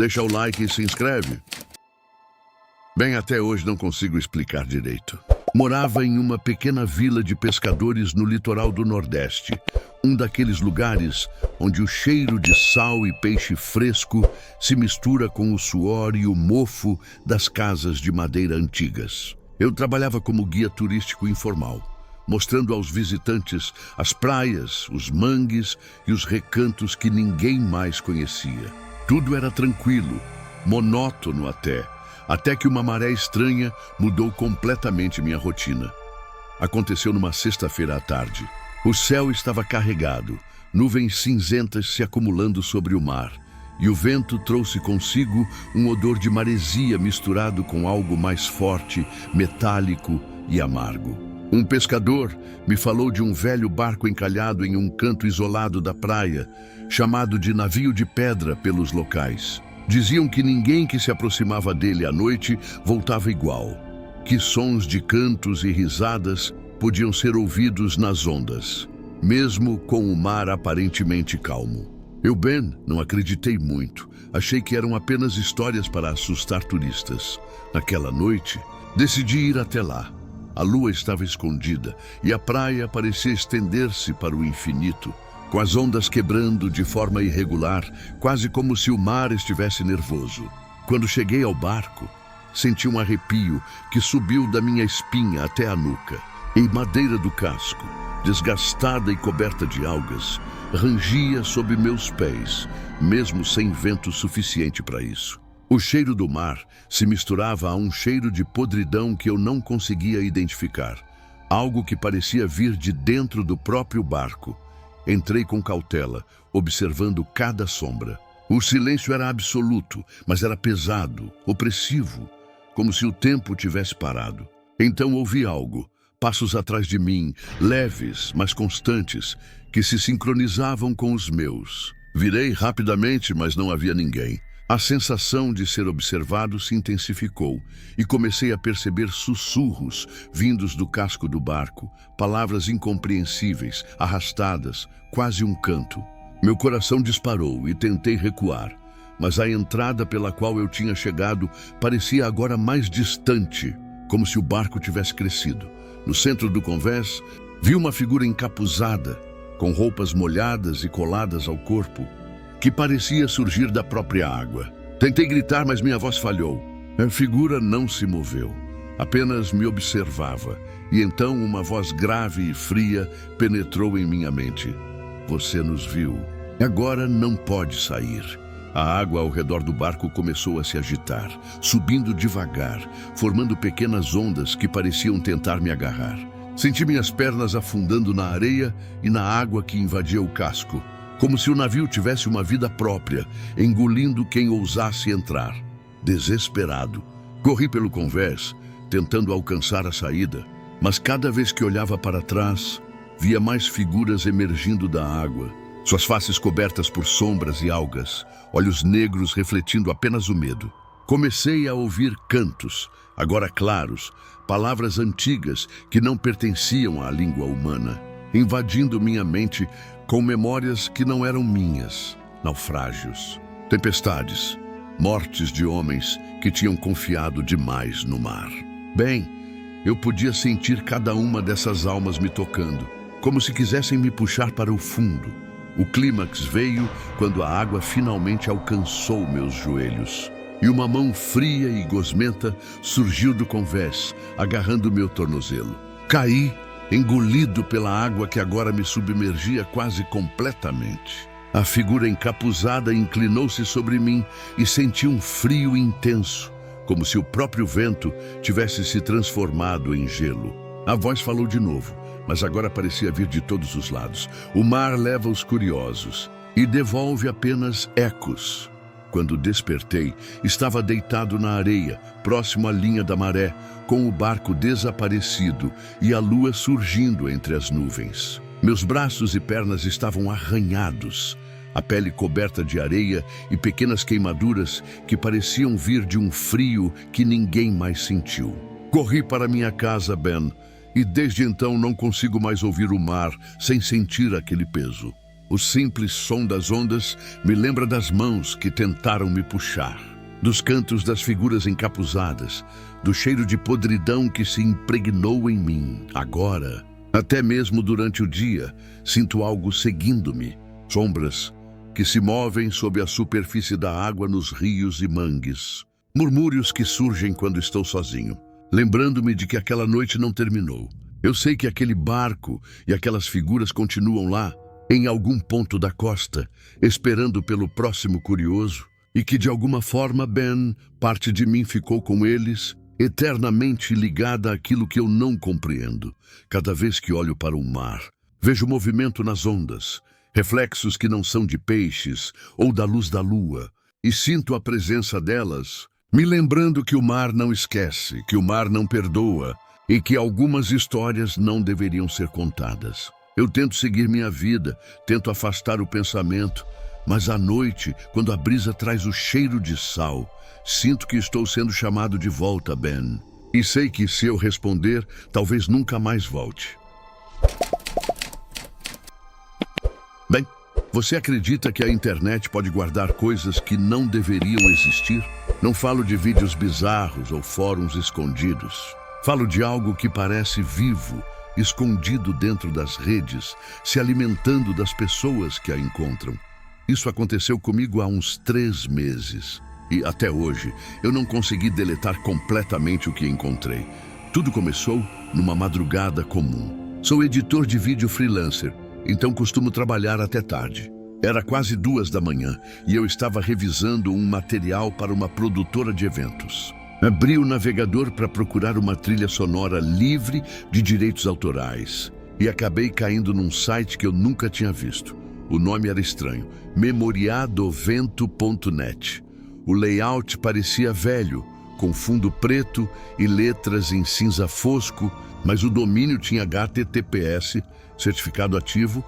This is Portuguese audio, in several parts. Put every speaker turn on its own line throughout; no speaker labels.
Deixa o like e se inscreve. Bem, até hoje não consigo explicar direito. Morava em uma pequena vila de pescadores no litoral do Nordeste, um daqueles lugares onde o cheiro de sal e peixe fresco se mistura com o suor e o mofo das casas de madeira antigas. Eu trabalhava como guia turístico informal, mostrando aos visitantes as praias, os mangues e os recantos que ninguém mais conhecia. Tudo era tranquilo, monótono até que uma maré estranha mudou completamente minha rotina. Aconteceu numa sexta-feira à tarde. O céu estava carregado, nuvens cinzentas se acumulando sobre o mar, e o vento trouxe consigo um odor de maresia misturado com algo mais forte, metálico e amargo. Um pescador me falou de um velho barco encalhado em um canto isolado da praia, chamado de navio de pedra pelos locais. Diziam que ninguém que se aproximava dele à noite voltava igual, que sons de cantos e risadas podiam ser ouvidos nas ondas, mesmo com o mar aparentemente calmo. Eu, Ben, não acreditei muito. Achei que eram apenas histórias para assustar turistas. Naquela noite, decidi ir até lá. A lua estava escondida e a praia parecia estender-se para o infinito, com as ondas quebrando de forma irregular, quase como se o mar estivesse nervoso. Quando cheguei ao barco, senti um arrepio que subiu da minha espinha até a nuca. E madeira do casco, desgastada e coberta de algas, rangia sob meus pés, mesmo sem vento suficiente para isso. O cheiro do mar se misturava a um cheiro de podridão que eu não conseguia identificar, algo que parecia vir de dentro do próprio barco. Entrei com cautela, observando cada sombra. O silêncio era absoluto, mas era pesado, opressivo, como se o tempo tivesse parado. Então ouvi algo, passos atrás de mim, leves, mas constantes, que se sincronizavam com os meus. Virei rapidamente, mas não havia ninguém. A sensação de ser observado se intensificou e comecei a perceber sussurros vindos do casco do barco, palavras incompreensíveis, arrastadas, quase um canto. Meu coração disparou e tentei recuar, mas a entrada pela qual eu tinha chegado parecia agora mais distante, como se o barco tivesse crescido. No centro do convés, vi uma figura encapuzada, com roupas molhadas e coladas ao corpo, que parecia surgir da própria água. Tentei gritar, mas minha voz falhou. A figura não se moveu, apenas me observava, e então uma voz grave e fria penetrou em minha mente. Você nos viu. Agora não pode sair. A água ao redor do barco começou a se agitar, subindo devagar, formando pequenas ondas que pareciam tentar me agarrar. Senti minhas pernas afundando na areia e na água que invadia o casco, como se o navio tivesse uma vida própria, engolindo quem ousasse entrar. Desesperado, corri pelo convés, tentando alcançar a saída, mas cada vez que olhava para trás, via mais figuras emergindo da água, suas faces cobertas por sombras e algas, olhos negros refletindo apenas o medo. Comecei a ouvir cantos, agora claros, palavras antigas que não pertenciam à língua humana, invadindo minha mente com memórias que não eram minhas, naufrágios, tempestades, mortes de homens que tinham confiado demais no mar. Bem, eu podia sentir cada uma dessas almas me tocando, como se quisessem me puxar para o fundo. O clímax veio quando a água finalmente alcançou meus joelhos, e uma mão fria e gosmenta surgiu do convés, agarrando meu tornozelo. Caí, engolido pela água que agora me submergia quase completamente. A figura encapuzada inclinou-se sobre mim e senti um frio intenso, como se o próprio vento tivesse se transformado em gelo. A voz falou de novo, mas agora parecia vir de todos os lados. O mar leva os curiosos e devolve apenas ecos. Quando despertei, estava deitado na areia, próximo à linha da maré, com o barco desaparecido e a lua surgindo entre as nuvens. Meus braços e pernas estavam arranhados, a pele coberta de areia e pequenas queimaduras que pareciam vir de um frio que ninguém mais sentiu. Corri para minha casa, Ben, e desde então não consigo mais ouvir o mar sem sentir aquele peso. O simples som das ondas me lembra das mãos que tentaram me puxar, dos cantos das figuras encapuzadas, do cheiro de podridão que se impregnou em mim. Agora, até mesmo durante o dia, sinto algo seguindo-me, sombras que se movem sob a superfície da água nos rios e mangues, murmúrios que surgem quando estou sozinho, lembrando-me de que aquela noite não terminou. Eu sei que aquele barco e aquelas figuras continuam lá, em algum ponto da costa, esperando pelo próximo curioso, e que de alguma forma, Ben, parte de mim ficou com eles, eternamente ligada àquilo que eu não compreendo. Cada vez que olho para o mar, vejo movimento nas ondas, reflexos que não são de peixes ou da luz da lua, e sinto a presença delas, me lembrando que o mar não esquece, que o mar não perdoa, e que algumas histórias não deveriam ser contadas. Eu tento seguir minha vida, tento afastar o pensamento, mas à noite, quando a brisa traz o cheiro de sal, sinto que estou sendo chamado de volta, Ben. E sei que se eu responder, talvez nunca mais volte. Bem, você acredita que a internet pode guardar coisas que não deveriam existir? Não falo de vídeos bizarros ou fóruns escondidos. Falo de algo que parece vivo, escondido dentro das redes, se alimentando das pessoas que a encontram. Isso aconteceu comigo há uns 3 meses. E até hoje, eu não consegui deletar completamente o que encontrei. Tudo começou numa madrugada comum. Sou editor de vídeo freelancer, então costumo trabalhar até tarde. Era quase 2 da manhã e eu estava revisando um material para uma produtora de eventos. Abri o navegador para procurar uma trilha sonora livre de direitos autorais e acabei caindo num site que eu nunca tinha visto. O nome era estranho, memoriadovento.net. O layout parecia velho, com fundo preto e letras em cinza fosco, mas o domínio tinha HTTPS, certificado ativo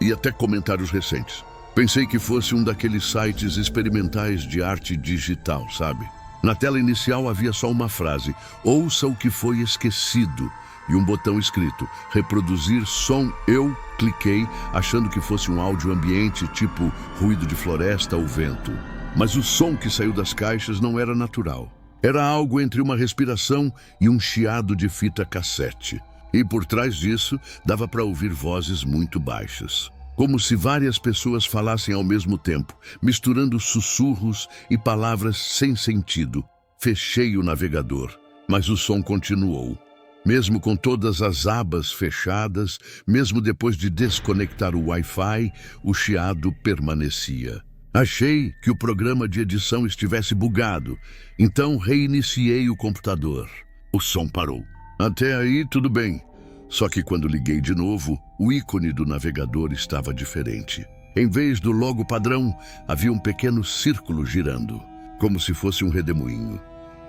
e até comentários recentes. Pensei que fosse um daqueles sites experimentais de arte digital, sabe? Na tela inicial havia só uma frase, ouça o que foi esquecido, e um botão escrito, reproduzir som. Eu cliquei, achando que fosse um áudio ambiente, tipo ruído de floresta ou vento. Mas o som que saiu das caixas não era natural. Era algo entre uma respiração e um chiado de fita cassete. E por trás disso, dava para ouvir vozes muito baixas. Como se várias pessoas falassem ao mesmo tempo, misturando sussurros e palavras sem sentido. Fechei o navegador, mas o som continuou. Mesmo com todas as abas fechadas, mesmo depois de desconectar o Wi-Fi, o chiado permanecia. Achei que o programa de edição estivesse bugado, então reiniciei o computador. O som parou. Até aí, tudo bem. Só que quando liguei de novo, o ícone do navegador estava diferente. Em vez do logo padrão, havia um pequeno círculo girando, como se fosse um redemoinho.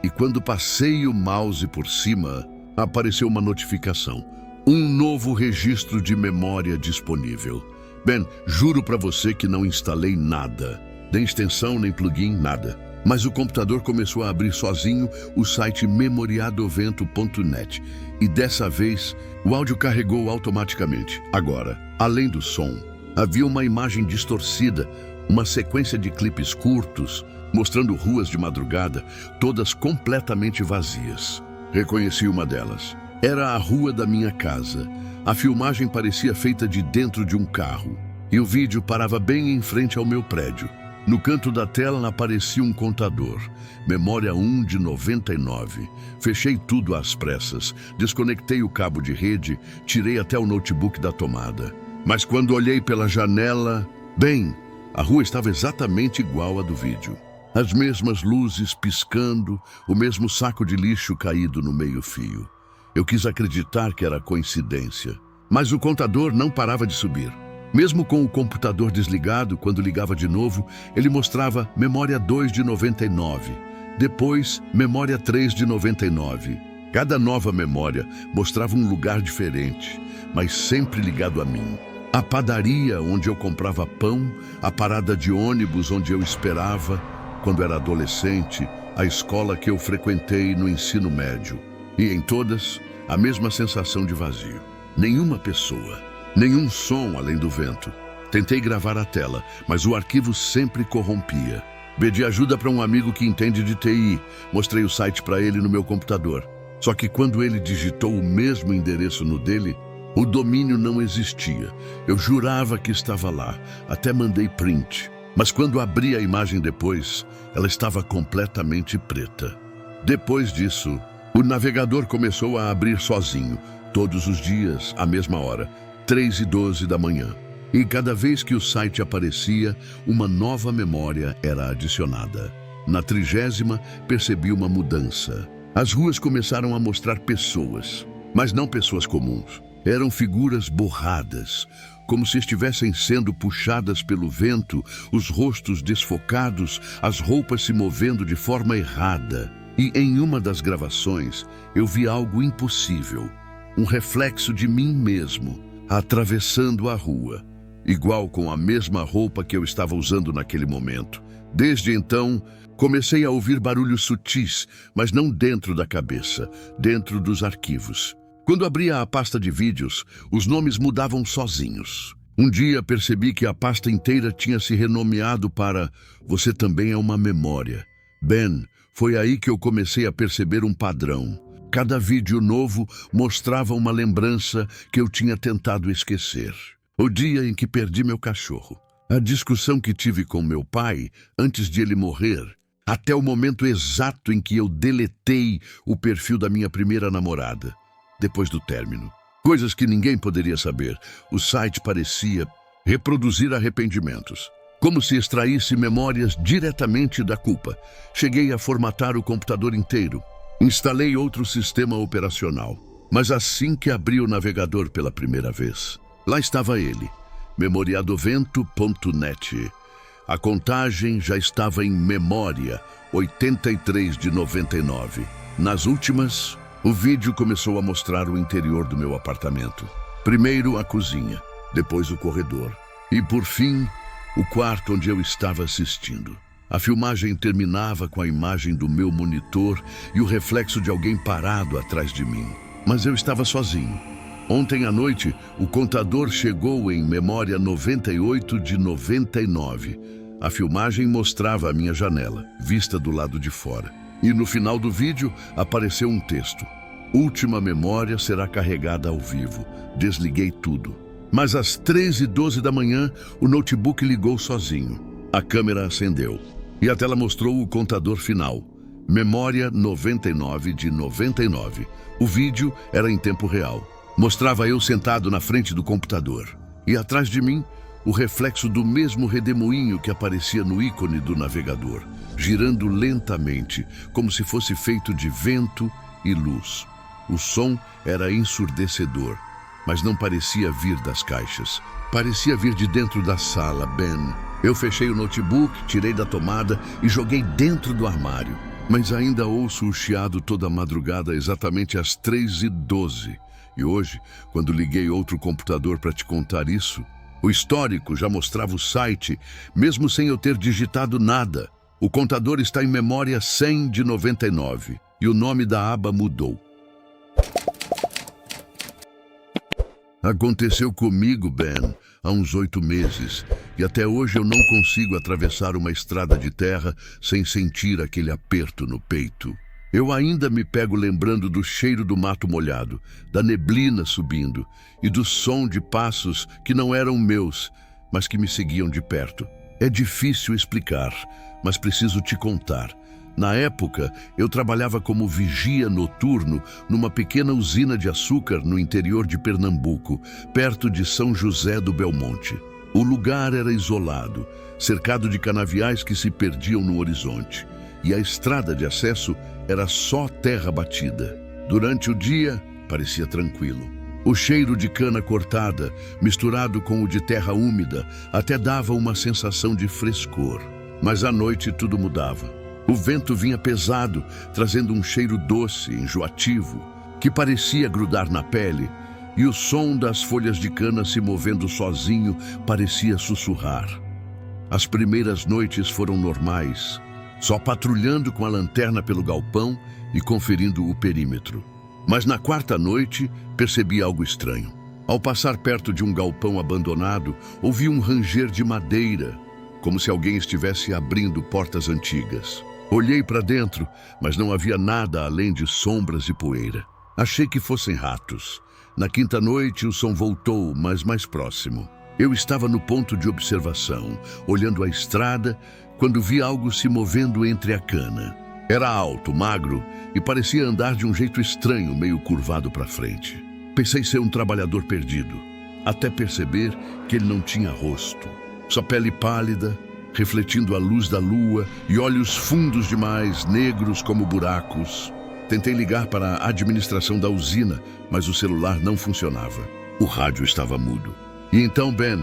E quando passei o mouse por cima, apareceu uma notificação. Um novo registro de memória disponível. Ben, juro pra você que não instalei nada. Nem extensão, nem plugin, nada. Mas o computador começou a abrir sozinho o site memoriadovento.net. E dessa vez, o áudio carregou automaticamente. Agora, além do som, havia uma imagem distorcida, uma sequência de clipes curtos, mostrando ruas de madrugada, todas completamente vazias. Reconheci uma delas. Era a rua da minha casa. A filmagem parecia feita de dentro de um carro. E o vídeo parava bem em frente ao meu prédio. No canto da tela aparecia um contador. Memória 1 de 99. Fechei tudo às pressas. Desconectei o cabo de rede, tirei até o notebook da tomada. Mas quando olhei pela janela, bem, a rua estava exatamente igual à do vídeo. As mesmas luzes piscando, o mesmo saco de lixo caído no meio-fio. Eu quis acreditar que era coincidência. Mas o contador não parava de subir. Mesmo com o computador desligado, quando ligava de novo, ele mostrava memória 2 de 99. Depois, memória 3 de 99. Cada nova memória mostrava um lugar diferente, mas sempre ligado a mim. A padaria onde eu comprava pão, a parada de ônibus onde eu esperava, quando era adolescente, a escola que eu frequentei no ensino médio. E em todas, a mesma sensação de vazio. Nenhuma pessoa, nenhum som além do vento. Tentei gravar a tela, mas o arquivo sempre corrompia. Pedi ajuda para um amigo que entende de TI. Mostrei o site para ele no meu computador. Só que quando ele digitou o mesmo endereço no dele, o domínio não existia. Eu jurava que estava lá, até mandei print. Mas quando abri a imagem depois, ela estava completamente preta. Depois disso, o navegador começou a abrir sozinho, todos os dias, à mesma hora, 3h12 da manhã. E cada vez que o site aparecia, uma nova memória era adicionada. Na 30ª, percebi uma mudança. As ruas começaram a mostrar pessoas, mas não pessoas comuns. Eram figuras borradas, como se estivessem sendo puxadas pelo vento, os rostos desfocados, as roupas se movendo de forma errada. E em uma das gravações, eu vi algo impossível, um reflexo de mim mesmo, atravessando a rua, igual com a mesma roupa que eu estava usando naquele momento. Desde então, comecei a ouvir barulhos sutis, mas não dentro da cabeça, dentro dos arquivos. Quando abria a pasta de vídeos, os nomes mudavam sozinhos. Um dia percebi que a pasta inteira tinha se renomeado para "Você também é uma memória". Ben, foi aí que eu comecei a perceber um padrão. Cada vídeo novo mostrava uma lembrança que eu tinha tentado esquecer. O dia em que perdi meu cachorro, a discussão que tive com meu pai antes de ele morrer, até o momento exato em que eu deletei o perfil da minha primeira namorada, depois do término. Coisas que ninguém poderia saber. O site parecia reproduzir arrependimentos, como se extraísse memórias diretamente da culpa. Cheguei a formatar o computador inteiro. Instalei outro sistema operacional. Mas assim que abri o navegador pela primeira vez, lá estava ele, memoriadovento.net. A contagem já estava em memória, 83 de 99. Nas últimas, o vídeo começou a mostrar o interior do meu apartamento. Primeiro a cozinha, depois o corredor e, por fim, o quarto onde eu estava assistindo. A filmagem terminava com a imagem do meu monitor e o reflexo de alguém parado atrás de mim. Mas eu estava sozinho. Ontem à noite, o contador chegou em memória 98 de 99. A filmagem mostrava a minha janela, vista do lado de fora. E no final do vídeo, apareceu um texto. Última memória será carregada ao vivo. Desliguei tudo. Mas às 3h12 da manhã, o notebook ligou sozinho. A câmera acendeu. E a tela mostrou o contador final. Memória 99 de 99. O vídeo era em tempo real. Mostrava eu sentado na frente do computador. E atrás de mim, o reflexo do mesmo redemoinho que aparecia no ícone do navegador, girando lentamente, como se fosse feito de vento e luz. O som era ensurdecedor, mas não parecia vir das caixas. Parecia vir de dentro da sala, Ben. Eu fechei o notebook, tirei da tomada e joguei dentro do armário. Mas ainda ouço o chiado toda madrugada, exatamente às 3h12. E hoje, quando liguei outro computador para te contar isso, o histórico já mostrava o site, mesmo sem eu ter digitado nada. O contador está em memória 100 de 99 e o nome da aba mudou. Aconteceu comigo, Ben, há uns 8 meses, e até hoje eu não consigo atravessar uma estrada de terra sem sentir aquele aperto no peito. Eu ainda me pego lembrando do cheiro do mato molhado, da neblina subindo e do som de passos que não eram meus, mas que me seguiam de perto. É difícil explicar, mas preciso te contar. Na época, eu trabalhava como vigia noturno numa pequena usina de açúcar no interior de Pernambuco, perto de São José do Belmonte. O lugar era isolado, cercado de canaviais que se perdiam no horizonte, e a estrada de acesso era só terra batida. Durante o dia, parecia tranquilo. O cheiro de cana cortada, misturado com o de terra úmida, até dava uma sensação de frescor. Mas à noite tudo mudava. O vento vinha pesado, trazendo um cheiro doce, enjoativo, que parecia grudar na pele, e o som das folhas de cana se movendo sozinho parecia sussurrar. As primeiras noites foram normais, só patrulhando com a lanterna pelo galpão e conferindo o perímetro. Mas na quarta noite, percebi algo estranho. Ao passar perto de um galpão abandonado, ouvi um ranger de madeira, como se alguém estivesse abrindo portas antigas. Olhei para dentro, mas não havia nada além de sombras e poeira. Achei que fossem ratos. Na quinta noite, o som voltou, mas mais próximo. Eu estava no ponto de observação, olhando a estrada, quando vi algo se movendo entre a cana. Era alto, magro e parecia andar de um jeito estranho, meio curvado para frente. Pensei ser um trabalhador perdido, até perceber que ele não tinha rosto. Sua pele pálida, refletindo a luz da lua, e olhos fundos demais, negros como buracos. Tentei ligar para a administração da usina, mas o celular não funcionava. O rádio estava mudo. E então, Ben,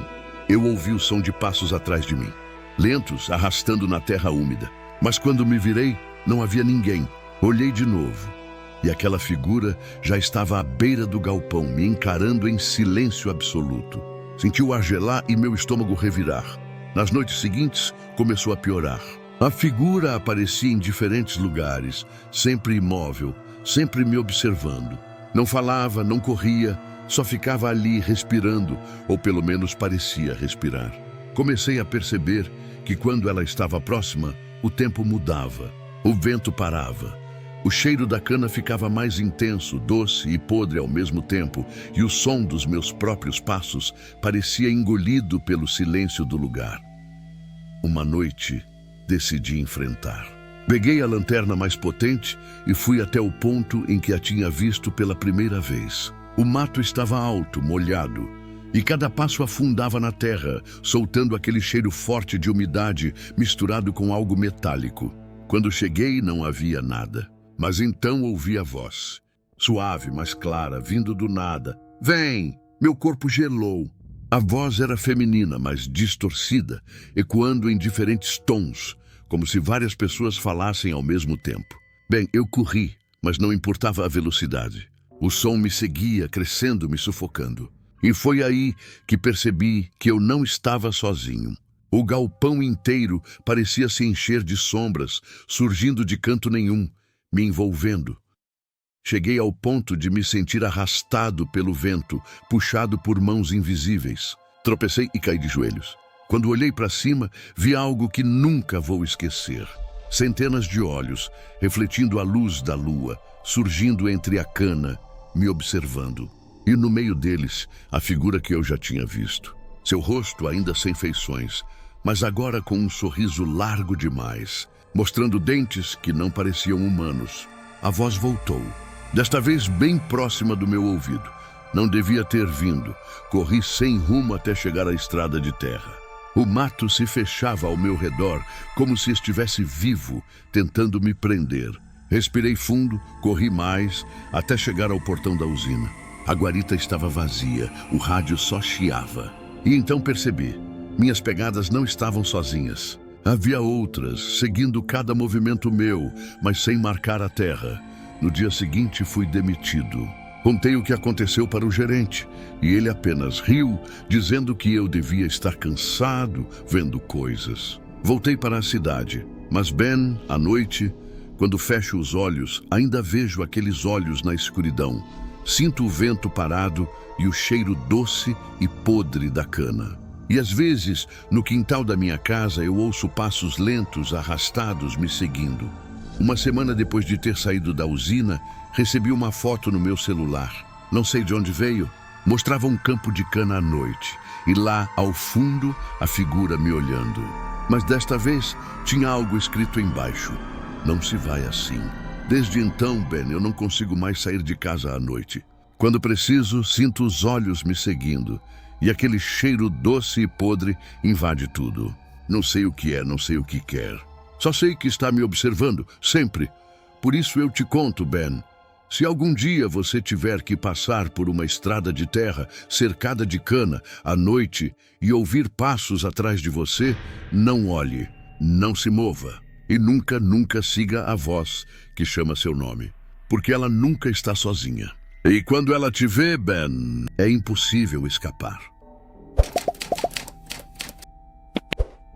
eu ouvi o som de passos atrás de mim, lentos, arrastando na terra úmida. Mas quando me virei, não havia ninguém. Olhei de novo, e aquela figura já estava à beira do galpão, me encarando em silêncio absoluto. Senti o ar gelar e meu estômago revirar. Nas noites seguintes, começou a piorar. A figura aparecia em diferentes lugares, sempre imóvel, sempre me observando. Não falava, não corria, só ficava ali respirando, ou pelo menos parecia respirar. Comecei a perceber que quando ela estava próxima, o tempo mudava, o vento parava. O cheiro da cana ficava mais intenso, doce e podre ao mesmo tempo, e o som dos meus próprios passos parecia engolido pelo silêncio do lugar. Uma noite, decidi enfrentar. Peguei a lanterna mais potente e fui até o ponto em que a tinha visto pela primeira vez. O mato estava alto, molhado, e cada passo afundava na terra, soltando aquele cheiro forte de umidade misturado com algo metálico. Quando cheguei, não havia nada. Mas então ouvi a voz, suave, mas clara, vindo do nada. Vem! Meu corpo gelou. A voz era feminina, mas distorcida, ecoando em diferentes tons, como se várias pessoas falassem ao mesmo tempo. Bem, eu corri, mas não importava a velocidade. O som me seguia, crescendo, me sufocando. E foi aí que percebi que eu não estava sozinho. O galpão inteiro parecia se encher de sombras, surgindo de canto nenhum, me envolvendo. Cheguei ao ponto de me sentir arrastado pelo vento, puxado por mãos invisíveis. Tropecei e caí de joelhos. Quando olhei para cima, vi algo que nunca vou esquecer. Centenas de olhos, refletindo a luz da lua, surgindo entre a cana, me observando. E no meio deles, a figura que eu já tinha visto. Seu rosto ainda sem feições, mas agora com um sorriso largo demais, mostrando dentes que não pareciam humanos. A voz voltou, desta vez bem próxima do meu ouvido. Não devia ter vindo. Corri sem rumo até chegar à estrada de terra. O mato se fechava ao meu redor, como se estivesse vivo, tentando me prender. Respirei fundo, corri mais, até chegar ao portão da usina. A guarita estava vazia, o rádio só chiava. E então percebi, minhas pegadas não estavam sozinhas. Havia outras, seguindo cada movimento meu, mas sem marcar a terra. No dia seguinte, fui demitido. Contei o que aconteceu para o gerente, e ele apenas riu, dizendo que eu devia estar cansado, vendo coisas. Voltei para a cidade, mas Ben, à noite, quando fecho os olhos, ainda vejo aqueles olhos na escuridão. Sinto o vento parado e o cheiro doce e podre da cana. E às vezes, no quintal da minha casa, eu ouço passos lentos, arrastados, me seguindo. Uma semana depois de ter saído da usina, recebi uma foto no meu celular. Não sei de onde veio. Mostrava um campo de cana à noite. E lá, ao fundo, a figura me olhando. Mas desta vez, tinha algo escrito embaixo. Não se vai assim. Desde então, Ben, eu não consigo mais sair de casa à noite. Quando preciso, sinto os olhos me seguindo. E aquele cheiro doce e podre invade tudo. Não sei o que é, não sei o que quer. Só sei que está me observando, sempre. Por isso eu te conto, Ben. Se algum dia você tiver que passar por uma estrada de terra cercada de cana à noite e ouvir passos atrás de você, não olhe, não se mova. E nunca, nunca siga a voz que chama seu nome. Porque ela nunca está sozinha. E quando ela te vê, Ben, é impossível escapar.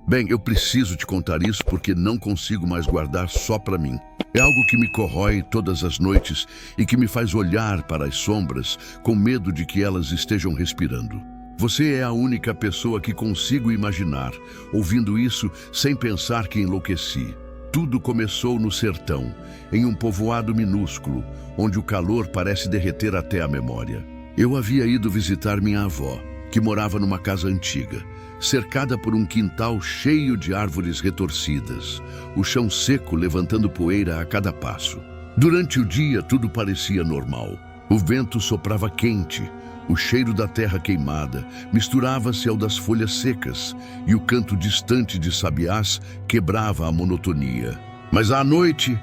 Bem, eu preciso te contar isso porque não consigo mais guardar só para mim. É algo que me corrói todas as noites e que me faz olhar para as sombras com medo de que elas estejam respirando. Você é a única pessoa que consigo imaginar, ouvindo isso sem pensar que enlouqueci. Tudo começou no sertão, em um povoado minúsculo, onde o calor parece derreter até a memória. Eu havia ido visitar minha avó, que morava numa casa antiga, cercada por um quintal cheio de árvores retorcidas, o chão seco levantando poeira a cada passo. Durante o dia, tudo parecia normal. O vento soprava quente, o cheiro da terra queimada misturava-se ao das folhas secas e o canto distante de sabiás quebrava a monotonia. Mas à noite,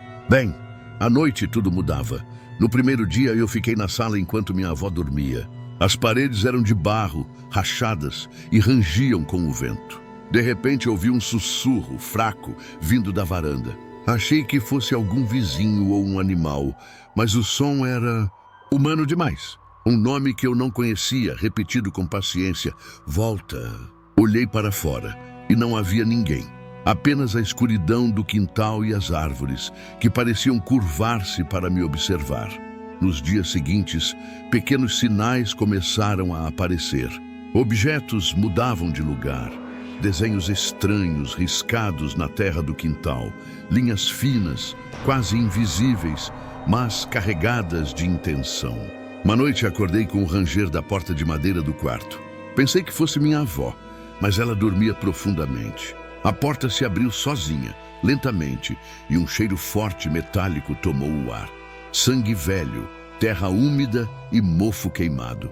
à noite tudo mudava. No primeiro dia eu fiquei na sala enquanto minha avó dormia. As paredes eram de barro, rachadas e rangiam com o vento. De repente ouvi um sussurro fraco vindo da varanda. Achei que fosse algum vizinho ou um animal, mas o som era humano demais. Um nome que eu não conhecia, repetido com paciência. Volta. Olhei para fora e não havia ninguém. Apenas a escuridão do quintal e as árvores, que pareciam curvar-se para me observar. Nos dias seguintes, pequenos sinais começaram a aparecer. Objetos mudavam de lugar. Desenhos estranhos riscados na terra do quintal. Linhas finas, quase invisíveis, mas carregadas de intenção. Uma noite acordei com o ranger da porta de madeira do quarto. Pensei que fosse minha avó, mas ela dormia profundamente. A porta se abriu sozinha, lentamente, e um cheiro forte metálico tomou o ar. Sangue velho, terra úmida e mofo queimado.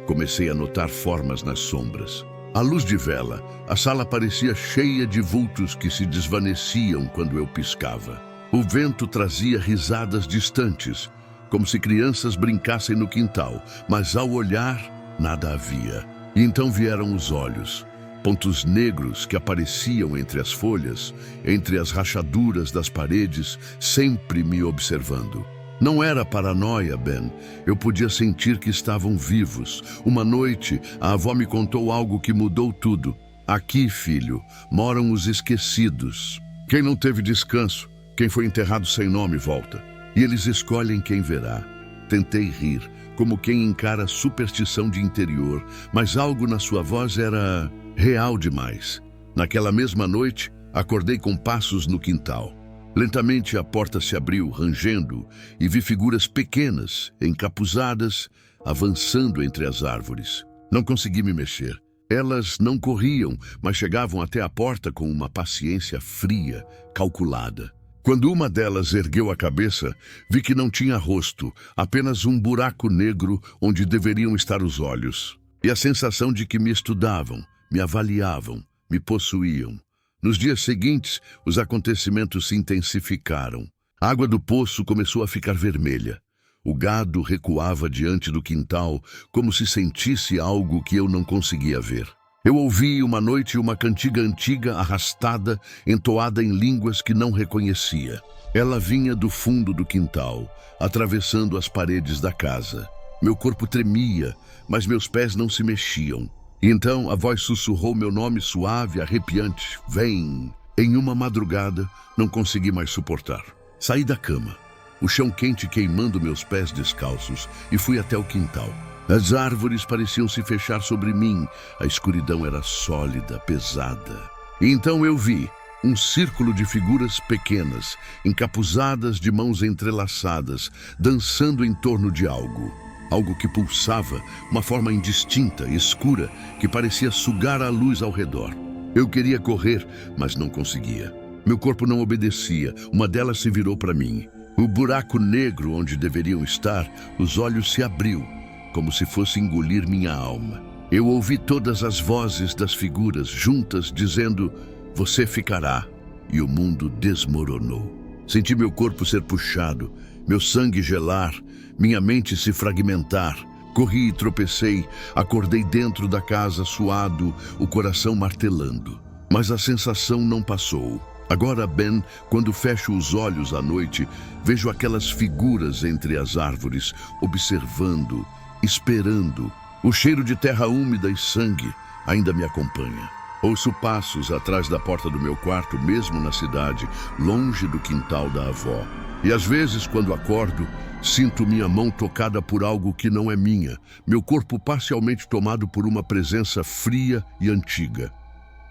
Comecei a notar formas nas sombras. À luz de vela, a sala parecia cheia de vultos que se desvaneciam quando eu piscava. O vento trazia risadas distantes, como se crianças brincassem no quintal, mas ao olhar, nada havia. E então vieram os olhos, pontos negros que apareciam entre as folhas, entre as rachaduras das paredes, sempre me observando. Não era paranoia, Ben. Eu podia sentir que estavam vivos. Uma noite, a avó me contou algo que mudou tudo. Aqui, filho, moram os esquecidos. Quem não teve descanso, quem foi enterrado sem nome, volta. E eles escolhem quem verá. Tentei rir, como quem encara superstição de interior, mas algo na sua voz era real demais. Naquela mesma noite, acordei com passos no quintal. Lentamente a porta se abriu, rangendo, e vi figuras pequenas, encapuzadas, avançando entre as árvores. Não consegui me mexer. Elas não corriam, mas chegavam até a porta com uma paciência fria, calculada. Quando uma delas ergueu a cabeça, vi que não tinha rosto, apenas um buraco negro onde deveriam estar os olhos. E a sensação de que me estudavam, me avaliavam, me possuíam. Nos dias seguintes, os acontecimentos se intensificaram. A água do poço começou a ficar vermelha. O gado recuava diante do quintal, como se sentisse algo que eu não conseguia ver. Eu ouvi uma noite uma cantiga antiga arrastada, entoada em línguas que não reconhecia. Ela vinha do fundo do quintal, atravessando as paredes da casa. Meu corpo tremia, mas meus pés não se mexiam. E então a voz sussurrou meu nome suave, arrepiante. Vem! Em uma madrugada, não consegui mais suportar. Saí da cama, o chão quente queimando meus pés descalços, e fui até o quintal. As árvores pareciam se fechar sobre mim. A escuridão era sólida, pesada. E então eu vi um círculo de figuras pequenas, encapuzadas de mãos entrelaçadas, dançando em torno de algo. Algo que pulsava, uma forma indistinta, escura, que parecia sugar a luz ao redor. Eu queria correr, mas não conseguia. Meu corpo não obedecia. Uma delas se virou para mim. O buraco negro onde deveriam estar, os olhos se abriu, como se fosse engolir minha alma. Eu ouvi todas as vozes das figuras juntas dizendo: "Você ficará." E o mundo desmoronou. Senti meu corpo ser puxado, meu sangue gelar, minha mente se fragmentar. Corri e tropecei, acordei dentro da casa suado, o coração martelando. Mas a sensação não passou. Agora, Ben, quando fecho os olhos à noite, vejo aquelas figuras entre as árvores, observando, esperando. O cheiro de terra úmida e sangue ainda me acompanha. Ouço passos atrás da porta do meu quarto, mesmo na cidade, longe do quintal da avó. E às vezes, quando acordo, sinto minha mão tocada por algo que não é minha, meu corpo parcialmente tomado por uma presença fria e antiga.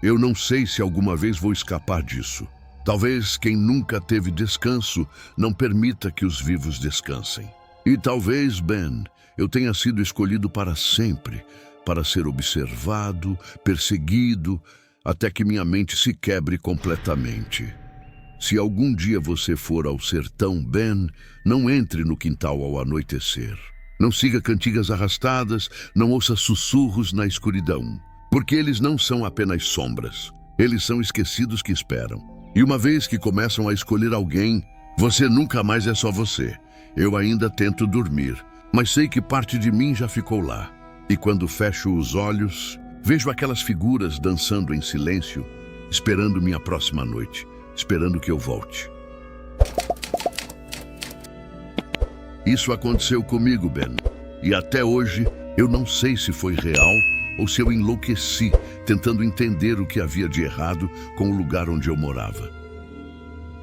Eu não sei se alguma vez vou escapar disso. Talvez quem nunca teve descanso não permita que os vivos descansem. E talvez, Ben, eu tenha sido escolhido para sempre, para ser observado, perseguido, até que minha mente se quebre completamente. Se algum dia você for ao sertão, Ben, não entre no quintal ao anoitecer. Não siga cantigas arrastadas, não ouça sussurros na escuridão, porque eles não são apenas sombras. Eles são esquecidos que esperam. E uma vez que começam a escolher alguém, você nunca mais é só você. Eu ainda tento dormir, mas sei que parte de mim já ficou lá. E quando fecho os olhos, vejo aquelas figuras dançando em silêncio, esperando minha próxima noite, esperando que eu volte. Isso aconteceu comigo, Ben. E até hoje, eu não sei se foi real ou se eu enlouqueci, tentando entender o que havia de errado com o lugar onde eu morava.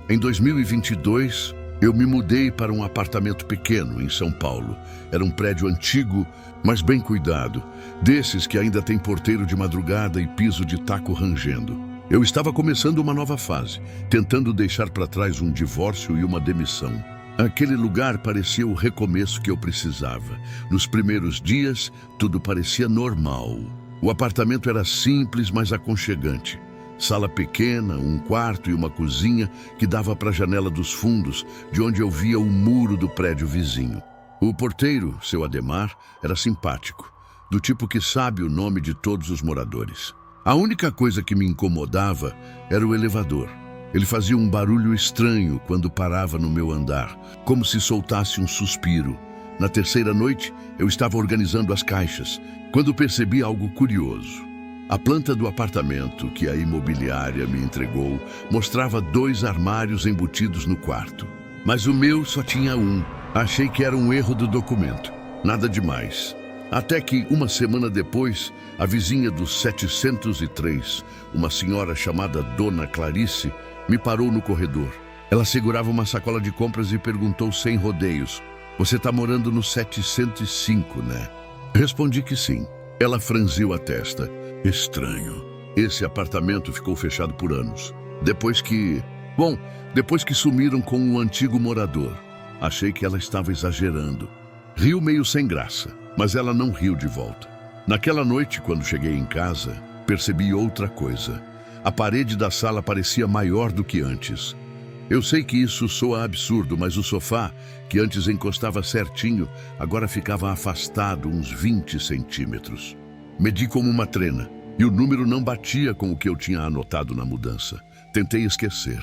Em 2022, eu me mudei para um apartamento pequeno em São Paulo. Era um prédio antigo, mas bem cuidado, desses que ainda tem porteiro de madrugada e piso de taco rangendo. Eu estava começando uma nova fase, tentando deixar para trás um divórcio e uma demissão. Aquele lugar parecia o recomeço que eu precisava. Nos primeiros dias, tudo parecia normal. O apartamento era simples, mas aconchegante. Sala pequena, um quarto e uma cozinha que dava para a janela dos fundos, de onde eu via o muro do prédio vizinho. O porteiro, seu Ademar, era simpático, do tipo que sabe o nome de todos os moradores. A única coisa que me incomodava era o elevador. Ele fazia um barulho estranho quando parava no meu andar, como se soltasse um suspiro. Na terceira noite, eu estava organizando as caixas, quando percebi algo curioso. A planta do apartamento que a imobiliária me entregou mostrava 2 armários embutidos no quarto. Mas o meu só tinha um. Achei que era um erro do documento. Nada demais. Até que, uma semana depois, a vizinha do 703, uma senhora chamada Dona Clarice, me parou no corredor. Ela segurava uma sacola de compras e perguntou sem rodeios: "Você está morando no 705, né?" Respondi que sim. Ela franziu a testa. Estranho. Esse apartamento ficou fechado por anos. Depois que sumiram com um antigo morador. Achei que ela estava exagerando. Riu meio sem graça, mas ela não riu de volta. Naquela noite, quando cheguei em casa, percebi outra coisa. A parede da sala parecia maior do que antes. Eu sei que isso soa absurdo, mas o sofá, que antes encostava certinho, agora ficava afastado uns 20 centímetros. Medi como uma trena, e o número não batia com o que eu tinha anotado na mudança. Tentei esquecer.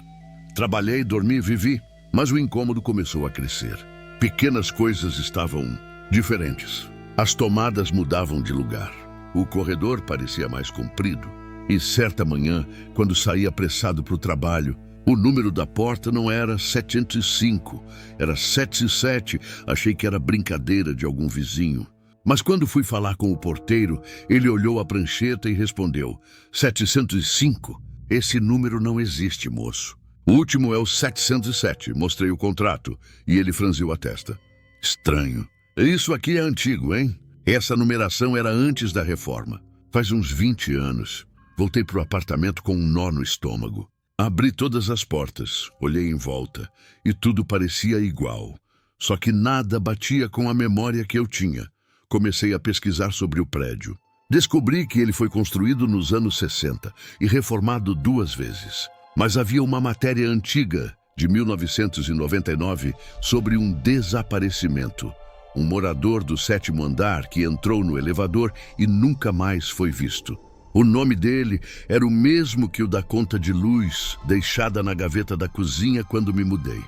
Trabalhei, dormi, vivi, mas o incômodo começou a crescer. Pequenas coisas estavam diferentes. As tomadas mudavam de lugar. O corredor parecia mais comprido. E certa manhã, quando saí apressado para o trabalho, o número da porta não era 705, era 77. Achei que era brincadeira de algum vizinho. Mas quando fui falar com o porteiro, ele olhou a prancheta e respondeu: 705? Esse número não existe, moço. O último é o 707. Mostrei o contrato e ele franziu a testa. Estranho. Isso aqui é antigo, hein? Essa numeração era antes da reforma. Faz uns 20 anos. Voltei para o apartamento com um nó no estômago. Abri todas as portas, olhei em volta e tudo parecia igual. Só que nada batia com a memória que eu tinha. Comecei a pesquisar sobre o prédio. Descobri que ele foi construído nos anos 60 e reformado 2 vezes. Mas havia uma matéria antiga, de 1999, sobre um desaparecimento. Um morador do 7º andar que entrou no elevador e nunca mais foi visto. O nome dele era o mesmo que o da conta de luz deixada na gaveta da cozinha quando me mudei.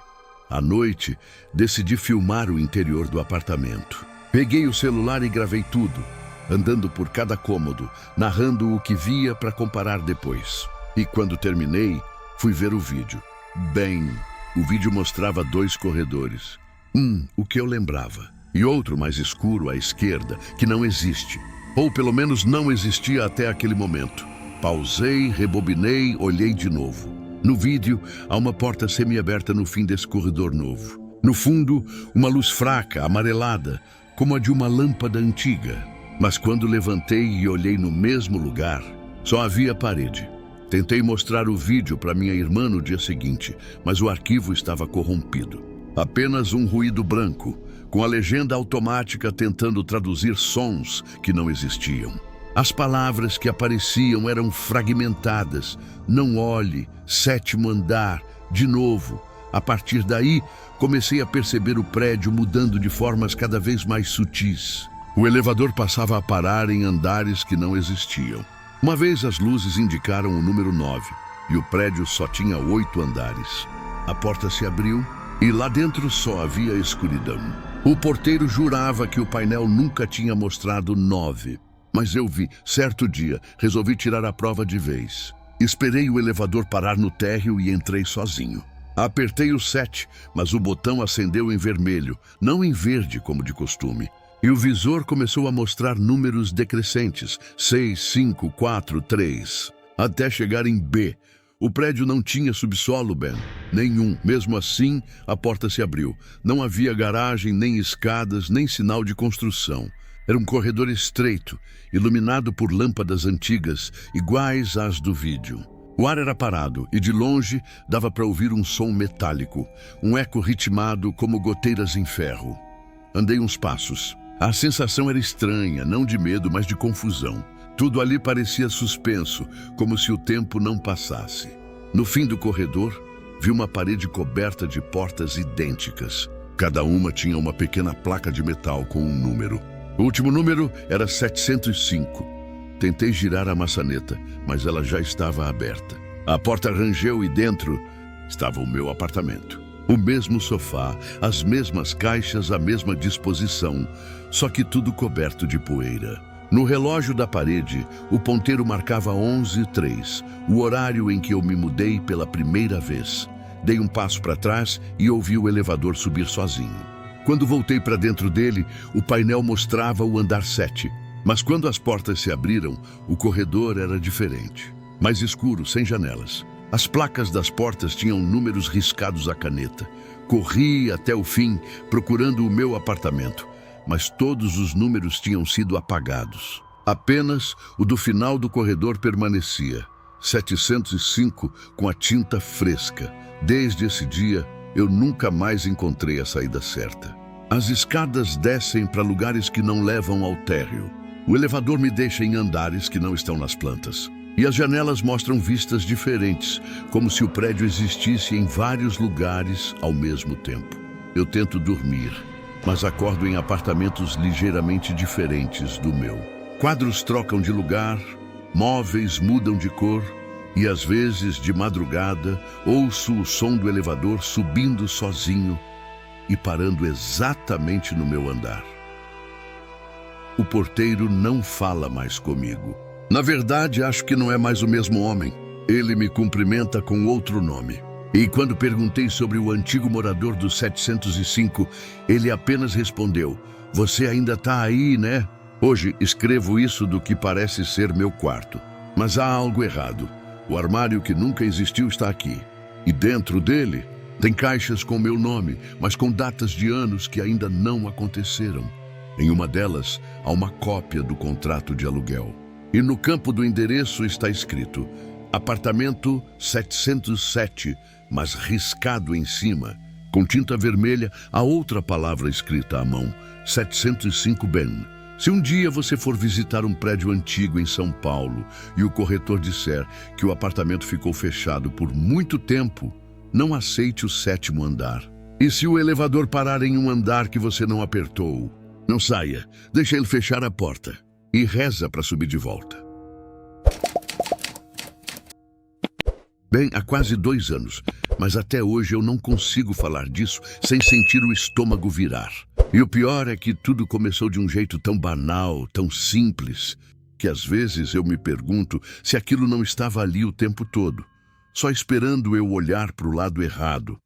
À noite, decidi filmar o interior do apartamento. Peguei o celular e gravei tudo, andando por cada cômodo, narrando o que via para comparar depois. E quando terminei, fui ver o vídeo. Bem, o vídeo mostrava 2 corredores. O que eu lembrava, e outro mais escuro à esquerda, que não existe. Ou pelo menos não existia até aquele momento. Pausei, rebobinei, olhei de novo. No vídeo, há uma porta semiaberta no fim desse corredor novo. No fundo, uma luz fraca, amarelada, como a de uma lâmpada antiga. Mas quando levantei e olhei no mesmo lugar, só havia parede. Tentei mostrar o vídeo para minha irmã no dia seguinte, mas o arquivo estava corrompido. Apenas um ruído branco, com a legenda automática tentando traduzir sons que não existiam. As palavras que apareciam eram fragmentadas. Não olhe, 7º andar, de novo. A partir daí, comecei a perceber o prédio mudando de formas cada vez mais sutis. O elevador passava a parar em andares que não existiam. Uma vez as luzes indicaram o número 9 e o prédio só tinha 8 andares. A porta se abriu e lá dentro só havia escuridão. O porteiro jurava que o painel nunca tinha mostrado 9. Mas eu vi, certo dia, resolvi tirar a prova de vez. Esperei o elevador parar no térreo e entrei sozinho. Apertei o 7, mas o botão acendeu em vermelho, não em verde como de costume. E o visor começou a mostrar números decrescentes, 6, 5, 4, 3, até chegar em B. O prédio não tinha subsolo, Ben. Nenhum. Mesmo assim, a porta se abriu. Não havia garagem, nem escadas, nem sinal de construção. Era um corredor estreito, iluminado por lâmpadas antigas, iguais às do vídeo. O ar era parado e, de longe, dava para ouvir um som metálico, um eco ritmado como goteiras em ferro. Andei uns passos. A sensação era estranha, não de medo, mas de confusão. Tudo ali parecia suspenso, como se o tempo não passasse. No fim do corredor, vi uma parede coberta de portas idênticas. Cada uma tinha uma pequena placa de metal com um número. O último número era 705. Tentei girar a maçaneta, mas ela já estava aberta. A porta rangeu e dentro estava o meu apartamento. O mesmo sofá, as mesmas caixas, a mesma disposição, só que tudo coberto de poeira. No relógio da parede, o ponteiro marcava 11h03, o horário em que eu me mudei pela primeira vez. Dei um passo para trás e ouvi o elevador subir sozinho. Quando voltei para dentro dele, o painel mostrava o andar 7. Mas quando as portas se abriram, o corredor era diferente. Mais escuro, sem janelas. As placas das portas tinham números riscados à caneta. Corri até o fim, procurando o meu apartamento. Mas todos os números tinham sido apagados. Apenas o do final do corredor permanecia. 705 com a tinta fresca. Desde esse dia, eu nunca mais encontrei a saída certa. As escadas descem para lugares que não levam ao térreo. O elevador me deixa em andares que não estão nas plantas. E as janelas mostram vistas diferentes, como se o prédio existisse em vários lugares ao mesmo tempo. Eu tento dormir, mas acordo em apartamentos ligeiramente diferentes do meu. Quadros trocam de lugar, móveis mudam de cor, e às vezes, de madrugada, ouço o som do elevador subindo sozinho e parando exatamente no meu andar. O porteiro não fala mais comigo. Na verdade, acho que não é mais o mesmo homem. Ele me cumprimenta com outro nome. E quando perguntei sobre o antigo morador do 705, ele apenas respondeu: "Você ainda está aí, né?" Hoje escrevo isso do que parece ser meu quarto. Mas há algo errado. O armário que nunca existiu está aqui. E dentro dele tem caixas com meu nome, mas com datas de anos que ainda não aconteceram. Em uma delas, há uma cópia do contrato de aluguel. E no campo do endereço está escrito: apartamento 707, mas riscado em cima, com tinta vermelha, a outra palavra escrita à mão: 705 Ben. Se um dia você for visitar um prédio antigo em São Paulo e o corretor disser que o apartamento ficou fechado por muito tempo, não aceite o 7º andar. E se o elevador parar em um andar que você não apertou, não saia, deixa ele fechar a porta e reza para subir de volta. Bem, há quase 2 anos, mas até hoje eu não consigo falar disso sem sentir o estômago virar. E o pior é que tudo começou de um jeito tão banal, tão simples, que às vezes eu me pergunto se aquilo não estava ali o tempo todo, só esperando eu olhar para o lado errado.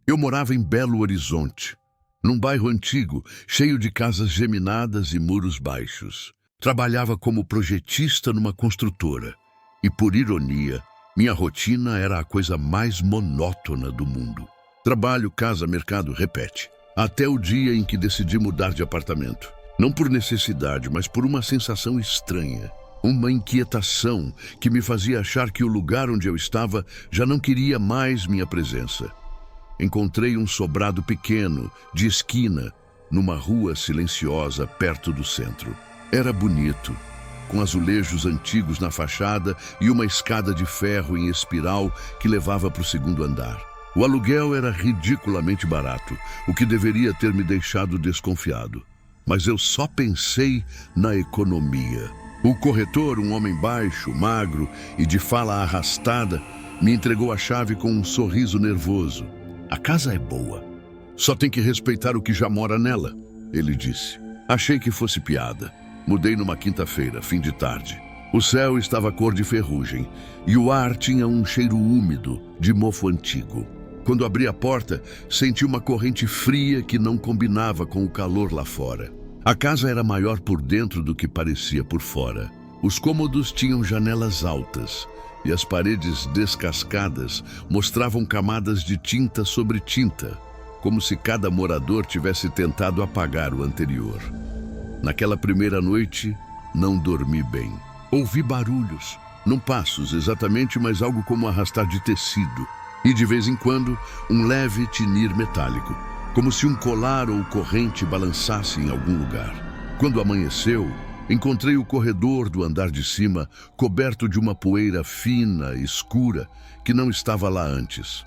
Eu morava em Belo Horizonte, num bairro antigo, cheio de casas geminadas e muros baixos. Trabalhava como projetista numa construtora. E por ironia, minha rotina era a coisa mais monótona do mundo. Trabalho, casa, mercado, repete. Até o dia em que decidi mudar de apartamento. Não por necessidade, mas por uma sensação estranha. Uma inquietação que me fazia achar que o lugar onde eu estava já não queria mais minha presença. Encontrei um sobrado pequeno, de esquina, numa rua silenciosa perto do centro. Era bonito, com azulejos antigos na fachada e uma escada de ferro em espiral que levava para o segundo andar. O aluguel era ridiculamente barato, o que deveria ter me deixado desconfiado. Mas eu só pensei na economia. O corretor, um homem baixo, magro e de fala arrastada, me entregou a chave com um sorriso nervoso. A casa é boa. Só tem que respeitar o que já mora nela, ele disse. Achei que fosse piada. Mudei numa quinta-feira, fim de tarde. O céu estava cor de ferrugem e o ar tinha um cheiro úmido, de mofo antigo. Quando abri a porta, senti uma corrente fria que não combinava com o calor lá fora. A casa era maior por dentro do que parecia por fora. Os cômodos tinham janelas altas e as paredes descascadas mostravam camadas de tinta sobre tinta, como se cada morador tivesse tentado apagar o anterior. Naquela primeira noite, não dormi bem. Ouvi barulhos, não passos exatamente, mas algo como arrastar de tecido. E de vez em quando, um leve tinir metálico, como se um colar ou corrente balançasse em algum lugar. Quando amanheceu, encontrei o corredor do andar de cima coberto de uma poeira fina, escura, que não estava lá antes.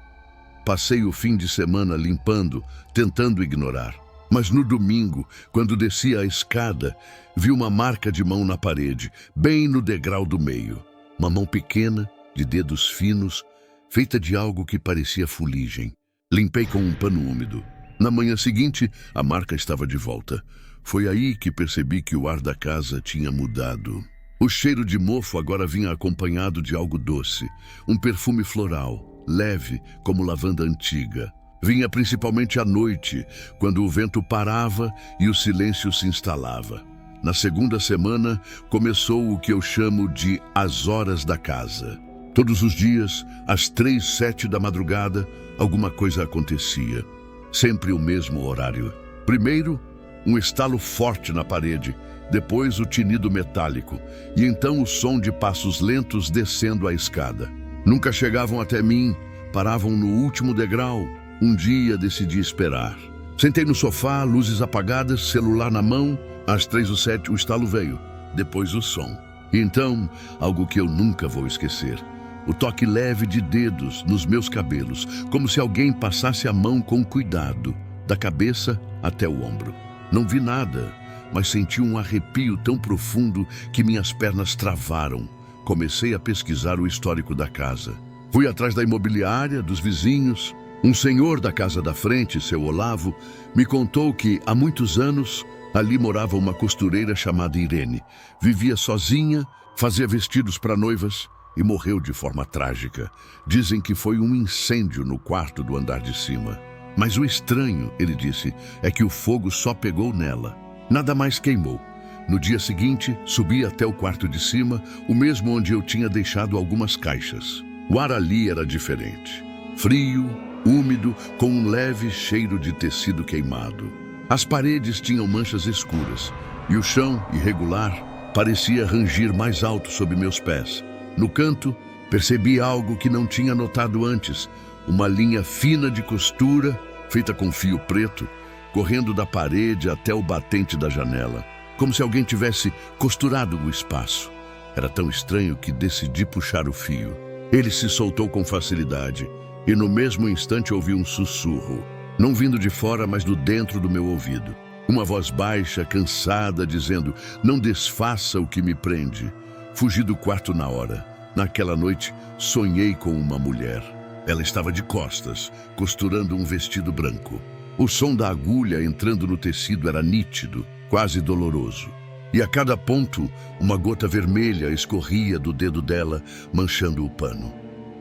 Passei o fim de semana limpando, tentando ignorar. Mas no domingo, quando desci a escada, vi uma marca de mão na parede, bem no degrau do meio. Uma mão pequena, de dedos finos, feita de algo que parecia fuligem. Limpei com um pano úmido. Na manhã seguinte, a marca estava de volta. Foi aí que percebi que o ar da casa tinha mudado. O cheiro de mofo agora vinha acompanhado de algo doce, um perfume floral, leve como lavanda antiga. Vinha principalmente à noite, quando o vento parava e o silêncio se instalava. Na segunda semana, começou o que eu chamo de as horas da casa. Todos os dias, às 3:07 da madrugada, alguma coisa acontecia. Sempre o mesmo horário. Primeiro, um estalo forte na parede, depois o tinido metálico, e então o som de passos lentos descendo a escada. Nunca chegavam até mim, paravam no último degrau. Um dia decidi esperar. Sentei no sofá, luzes apagadas, celular na mão. Às 3:07 o estalo veio, depois o som. E então, algo que eu nunca vou esquecer. O toque leve de dedos nos meus cabelos, como se alguém passasse a mão com cuidado, da cabeça até o ombro. Não vi nada, mas senti um arrepio tão profundo que minhas pernas travaram. Comecei a pesquisar o histórico da casa. Fui atrás da imobiliária, dos vizinhos. Um senhor da casa da frente, seu Olavo, me contou que, há muitos anos, ali morava uma costureira chamada Irene. Vivia sozinha, fazia vestidos para noivas e morreu de forma trágica. Dizem que foi um incêndio no quarto do andar de cima. Mas o estranho, ele disse, é que o fogo só pegou nela. Nada mais queimou. No dia seguinte, subi até o quarto de cima, o mesmo onde eu tinha deixado algumas caixas. O ar ali era diferente. Frio, úmido, com um leve cheiro de tecido queimado. As paredes tinham manchas escuras e o chão, irregular, parecia rangir mais alto sob meus pés. No canto, percebi algo que não tinha notado antes, uma linha fina de costura, feita com fio preto, correndo da parede até o batente da janela, como se alguém tivesse costurado o espaço. Era tão estranho que decidi puxar o fio. Ele se soltou com facilidade, e no mesmo instante ouvi um sussurro, não vindo de fora, mas do dentro do meu ouvido. Uma voz baixa, cansada, dizendo, não desfaça o que me prende. Fugi do quarto na hora. Naquela noite, sonhei com uma mulher. Ela estava de costas, costurando um vestido branco. O som da agulha entrando no tecido era nítido, quase doloroso. E a cada ponto, uma gota vermelha escorria do dedo dela, manchando o pano.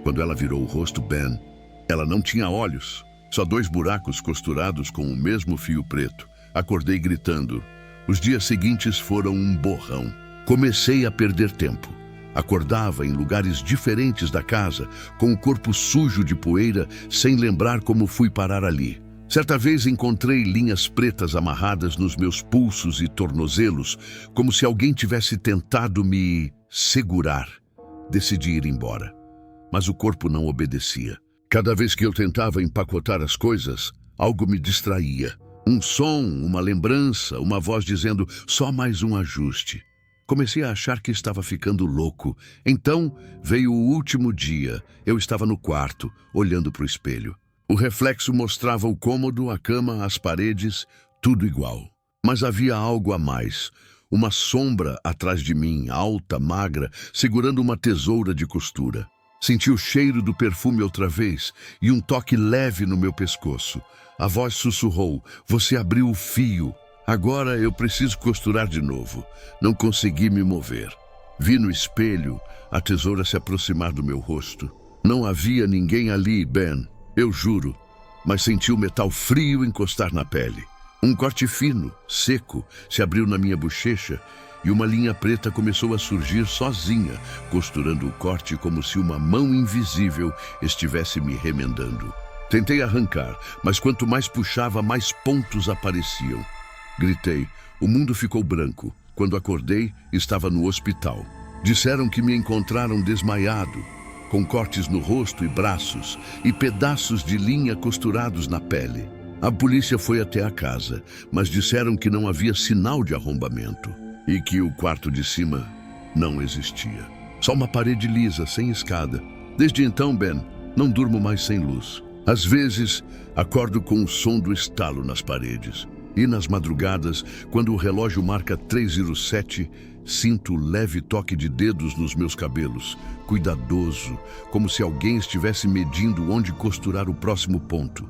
Quando ela virou o rosto, Ben, ela não tinha olhos, só 2 buracos costurados com o mesmo fio preto. Acordei gritando. Os dias seguintes foram um borrão. Comecei a perder tempo. Acordava em lugares diferentes da casa, com o corpo sujo de poeira, sem lembrar como fui parar ali. Certa vez encontrei linhas pretas amarradas nos meus pulsos e tornozelos, como se alguém tivesse tentado me segurar. Decidi ir embora, mas o corpo não obedecia. Cada vez que eu tentava empacotar as coisas, algo me distraía. Um som, uma lembrança, uma voz dizendo só mais um ajuste. Comecei a achar que estava ficando louco. Então veio o último dia. Eu estava no quarto, olhando para o espelho. O reflexo mostrava o cômodo, a cama, as paredes, tudo igual. Mas havia algo a mais. Uma sombra atrás de mim, alta, magra, segurando uma tesoura de costura. Senti o cheiro do perfume outra vez e um toque leve no meu pescoço. A voz sussurrou: "Você abriu o fio. Agora eu preciso costurar de novo." Não consegui me mover. Vi no espelho a tesoura se aproximar do meu rosto. Não havia ninguém ali, Ben. Eu juro, mas senti o metal frio encostar na pele. Um corte fino, seco, se abriu na minha bochecha e uma linha preta começou a surgir sozinha, costurando o corte como se uma mão invisível estivesse me remendando. Tentei arrancar, mas quanto mais puxava, mais pontos apareciam. Gritei. O mundo ficou branco. Quando acordei, estava no hospital. Disseram que me encontraram desmaiado, com cortes no rosto e braços e pedaços de linha costurados na pele. A polícia foi até a casa, mas disseram que não havia sinal de arrombamento e que o quarto de cima não existia. Só uma parede lisa, sem escada. Desde então, Ben, não durmo mais sem luz. Às vezes, acordo com o som do estalo nas paredes. E nas madrugadas, quando o relógio marca 3:07, sinto o leve toque de dedos nos meus cabelos, cuidadoso, como se alguém estivesse medindo onde costurar o próximo ponto.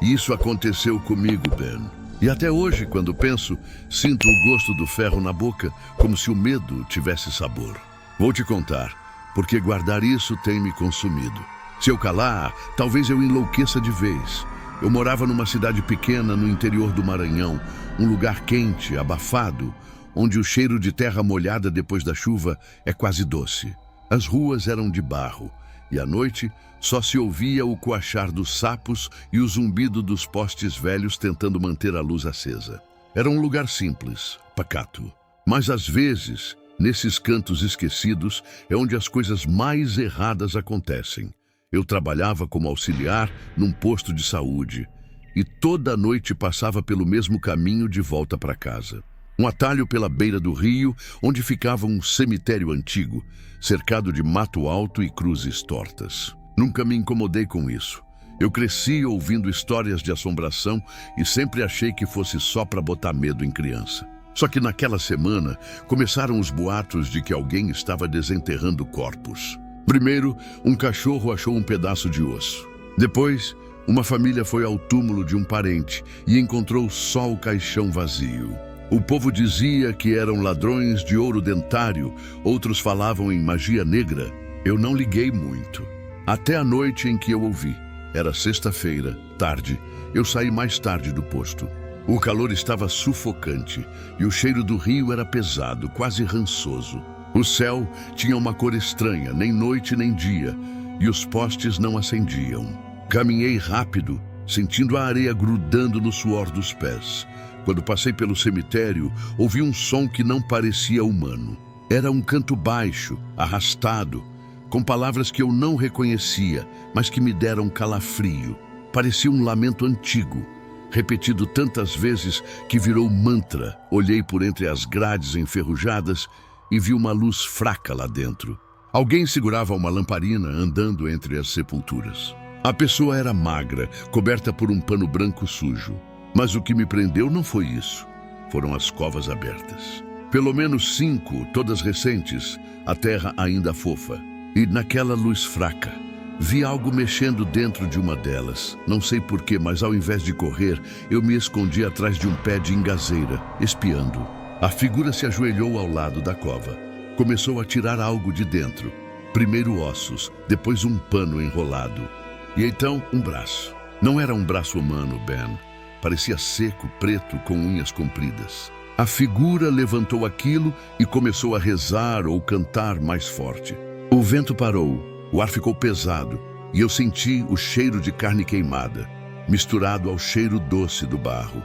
Isso aconteceu comigo, Ben. E até hoje, quando penso, sinto o gosto do ferro na boca, como se o medo tivesse sabor. Vou te contar, porque guardar isso tem me consumido. Se eu calar, talvez eu enlouqueça de vez. Eu morava numa cidade pequena no interior do Maranhão, um lugar quente, abafado, onde o cheiro de terra molhada depois da chuva é quase doce. As ruas eram de barro, e à noite só se ouvia o coachar dos sapos e o zumbido dos postes velhos tentando manter a luz acesa. Era um lugar simples, pacato. Mas às vezes, nesses cantos esquecidos, é onde as coisas mais erradas acontecem. Eu trabalhava como auxiliar num posto de saúde e toda noite passava pelo mesmo caminho de volta para casa. Um atalho pela beira do rio, onde ficava um cemitério antigo, cercado de mato alto e cruzes tortas. Nunca me incomodei com isso. Eu cresci ouvindo histórias de assombração e sempre achei que fosse só para botar medo em criança. Só que naquela semana começaram os boatos de que alguém estava desenterrando corpos. Primeiro, um cachorro achou um pedaço de osso. Depois, uma família foi ao túmulo de um parente e encontrou só o caixão vazio. O povo dizia que eram ladrões de ouro dentário, outros falavam em magia negra. Eu não liguei muito. Até a noite em que eu ouvi. Era sexta-feira, tarde. Eu saí mais tarde do posto. O calor estava sufocante e o cheiro do rio era pesado, quase rançoso. O céu tinha uma cor estranha, nem noite nem dia, e os postes não acendiam. Caminhei rápido, sentindo a areia grudando no suor dos pés. Quando passei pelo cemitério, ouvi um som que não parecia humano. Era um canto baixo, arrastado, com palavras que eu não reconhecia, mas que me deram calafrio. Parecia um lamento antigo, repetido tantas vezes que virou mantra. Olhei por entre as grades enferrujadas e vi uma luz fraca lá dentro. Alguém segurava uma lamparina andando entre as sepulturas. A pessoa era magra, coberta por um pano branco sujo. Mas o que me prendeu não foi isso. Foram as covas abertas. Pelo menos 5, todas recentes, a terra ainda fofa. E naquela luz fraca, vi algo mexendo dentro de uma delas. Não sei porquê, mas ao invés de correr, eu me escondi atrás de um pé de ingazeira, espiando. A figura se ajoelhou ao lado da cova. Começou a tirar algo de dentro. Primeiro ossos, depois um pano enrolado. E então um braço. Não era um braço humano, Ben. Parecia seco, preto, com unhas compridas. A figura levantou aquilo e começou a rezar ou cantar mais forte. O vento parou, o ar ficou pesado e eu senti o cheiro de carne queimada, misturado ao cheiro doce do barro.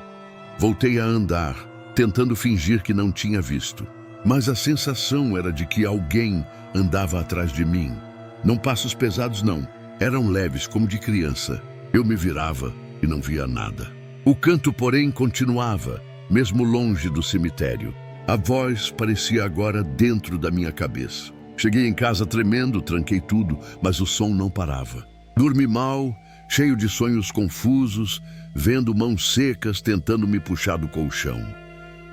Voltei a andar, tentando fingir que não tinha visto. Mas a sensação era de que alguém andava atrás de mim. Não passos pesados, não. Eram leves, como de criança. Eu me virava e não via nada. O canto, porém, continuava, mesmo longe do cemitério. A voz parecia agora dentro da minha cabeça. Cheguei em casa tremendo, tranquei tudo, mas o som não parava. Dormi mal, cheio de sonhos confusos, vendo mãos secas tentando me puxar do colchão.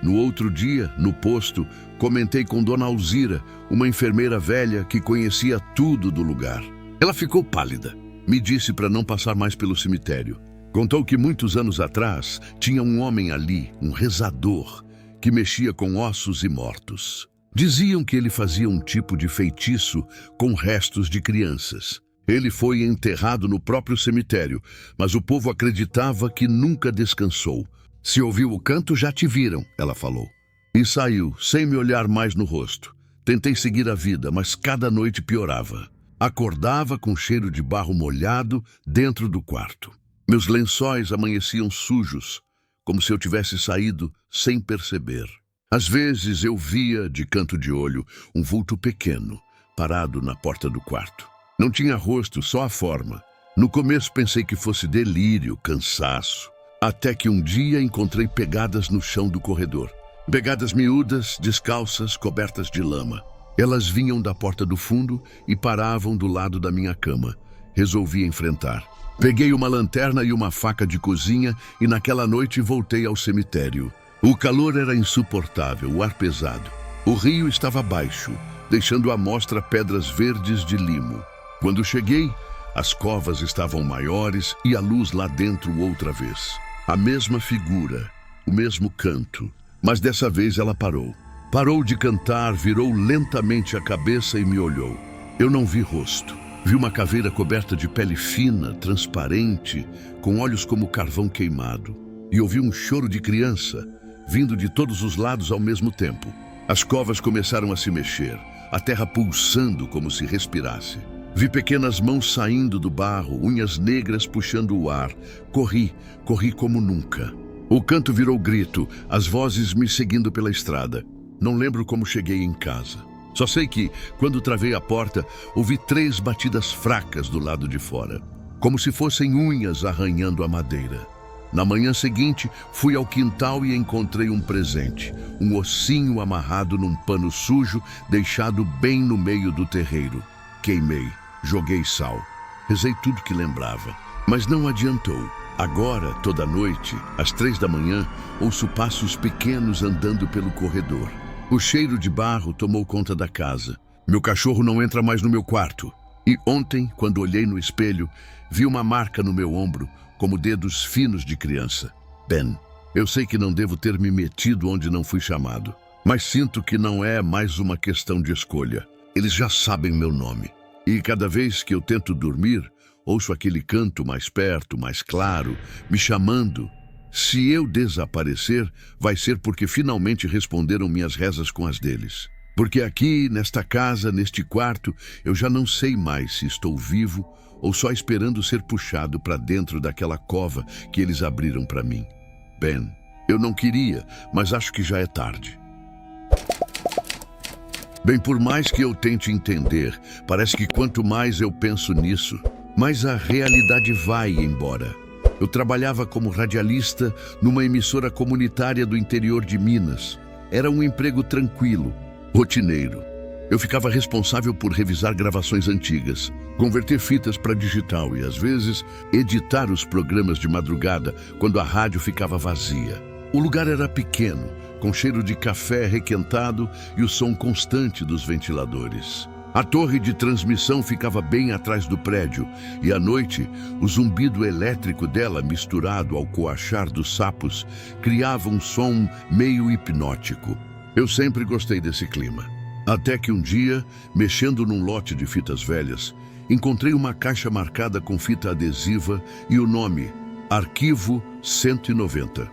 No outro dia, no posto, comentei com Dona Alzira, uma enfermeira velha que conhecia tudo do lugar. Ela ficou pálida. Me disse para não passar mais pelo cemitério. Contou que muitos anos atrás tinha um homem ali, um rezador, que mexia com ossos e mortos. Diziam que ele fazia um tipo de feitiço com restos de crianças. Ele foi enterrado no próprio cemitério, mas o povo acreditava que nunca descansou. Se ouviu o canto, já te viram, ela falou. E saiu, sem me olhar mais no rosto. Tentei seguir a vida, mas cada noite piorava. Acordava com cheiro de barro molhado dentro do quarto. Meus lençóis amanheciam sujos, como se eu tivesse saído sem perceber. Às vezes eu via, de canto de olho, um vulto pequeno, parado na porta do quarto. Não tinha rosto, só a forma. No começo pensei que fosse delírio, cansaço. Até que um dia encontrei pegadas no chão do corredor. Pegadas miúdas, descalças, cobertas de lama. Elas vinham da porta do fundo e paravam do lado da minha cama. Resolvi enfrentar. Peguei uma lanterna e uma faca de cozinha e naquela noite voltei ao cemitério. O calor era insuportável, o ar pesado. O rio estava baixo, deixando à mostra pedras verdes de limo. Quando cheguei, as covas estavam maiores e a luz lá dentro outra vez. A mesma figura, o mesmo canto, mas dessa vez ela parou. Parou de cantar, virou lentamente a cabeça e me olhou. Eu não vi rosto. Vi uma caveira coberta de pele fina, transparente, com olhos como carvão queimado. E ouvi um choro de criança, vindo de todos os lados ao mesmo tempo. As covas começaram a se mexer, a terra pulsando como se respirasse. Vi pequenas mãos saindo do barro, unhas negras puxando o ar. Corri como nunca. O canto virou grito, as vozes me seguindo pela estrada. Não lembro como cheguei em casa. Só sei que, quando travei a porta, ouvi 3 batidas fracas do lado de fora, como se fossem unhas arranhando a madeira. Na manhã seguinte, fui ao quintal e encontrei um presente, um ossinho amarrado num pano sujo, deixado bem no meio do terreiro. Queimei, joguei sal, rezei tudo que lembrava, mas não adiantou. Agora, toda noite, às 3 da manhã, ouço passos pequenos andando pelo corredor. O cheiro de barro tomou conta da casa. Meu cachorro não entra mais no meu quarto. E ontem, quando olhei no espelho, vi uma marca no meu ombro, como dedos finos de criança. Ben, eu sei que não devo ter me metido onde não fui chamado, mas sinto que não é mais uma questão de escolha. Eles já sabem meu nome. E cada vez que eu tento dormir, ouço aquele canto mais perto, mais claro, me chamando. Se eu desaparecer, vai ser porque finalmente responderam minhas rezas com as deles. Porque aqui, nesta casa, neste quarto, eu já não sei mais se estou vivo ou só esperando ser puxado para dentro daquela cova que eles abriram para mim. Ben, eu não queria, mas acho que já é tarde. Bem, por mais que eu tente entender, parece que quanto mais eu penso nisso, mais a realidade vai embora. Eu trabalhava como radialista numa emissora comunitária do interior de Minas. Era um emprego tranquilo, rotineiro. Eu ficava responsável por revisar gravações antigas, converter fitas para digital e, às vezes, editar os programas de madrugada quando a rádio ficava vazia. O lugar era pequeno, com cheiro de café requentado e o som constante dos ventiladores. A torre de transmissão ficava bem atrás do prédio e, à noite, o zumbido elétrico dela, misturado ao coachar dos sapos, criava um som meio hipnótico. Eu sempre gostei desse clima. Até que um dia, mexendo num lote de fitas velhas, encontrei uma caixa marcada com fita adesiva e o nome, Arquivo 190.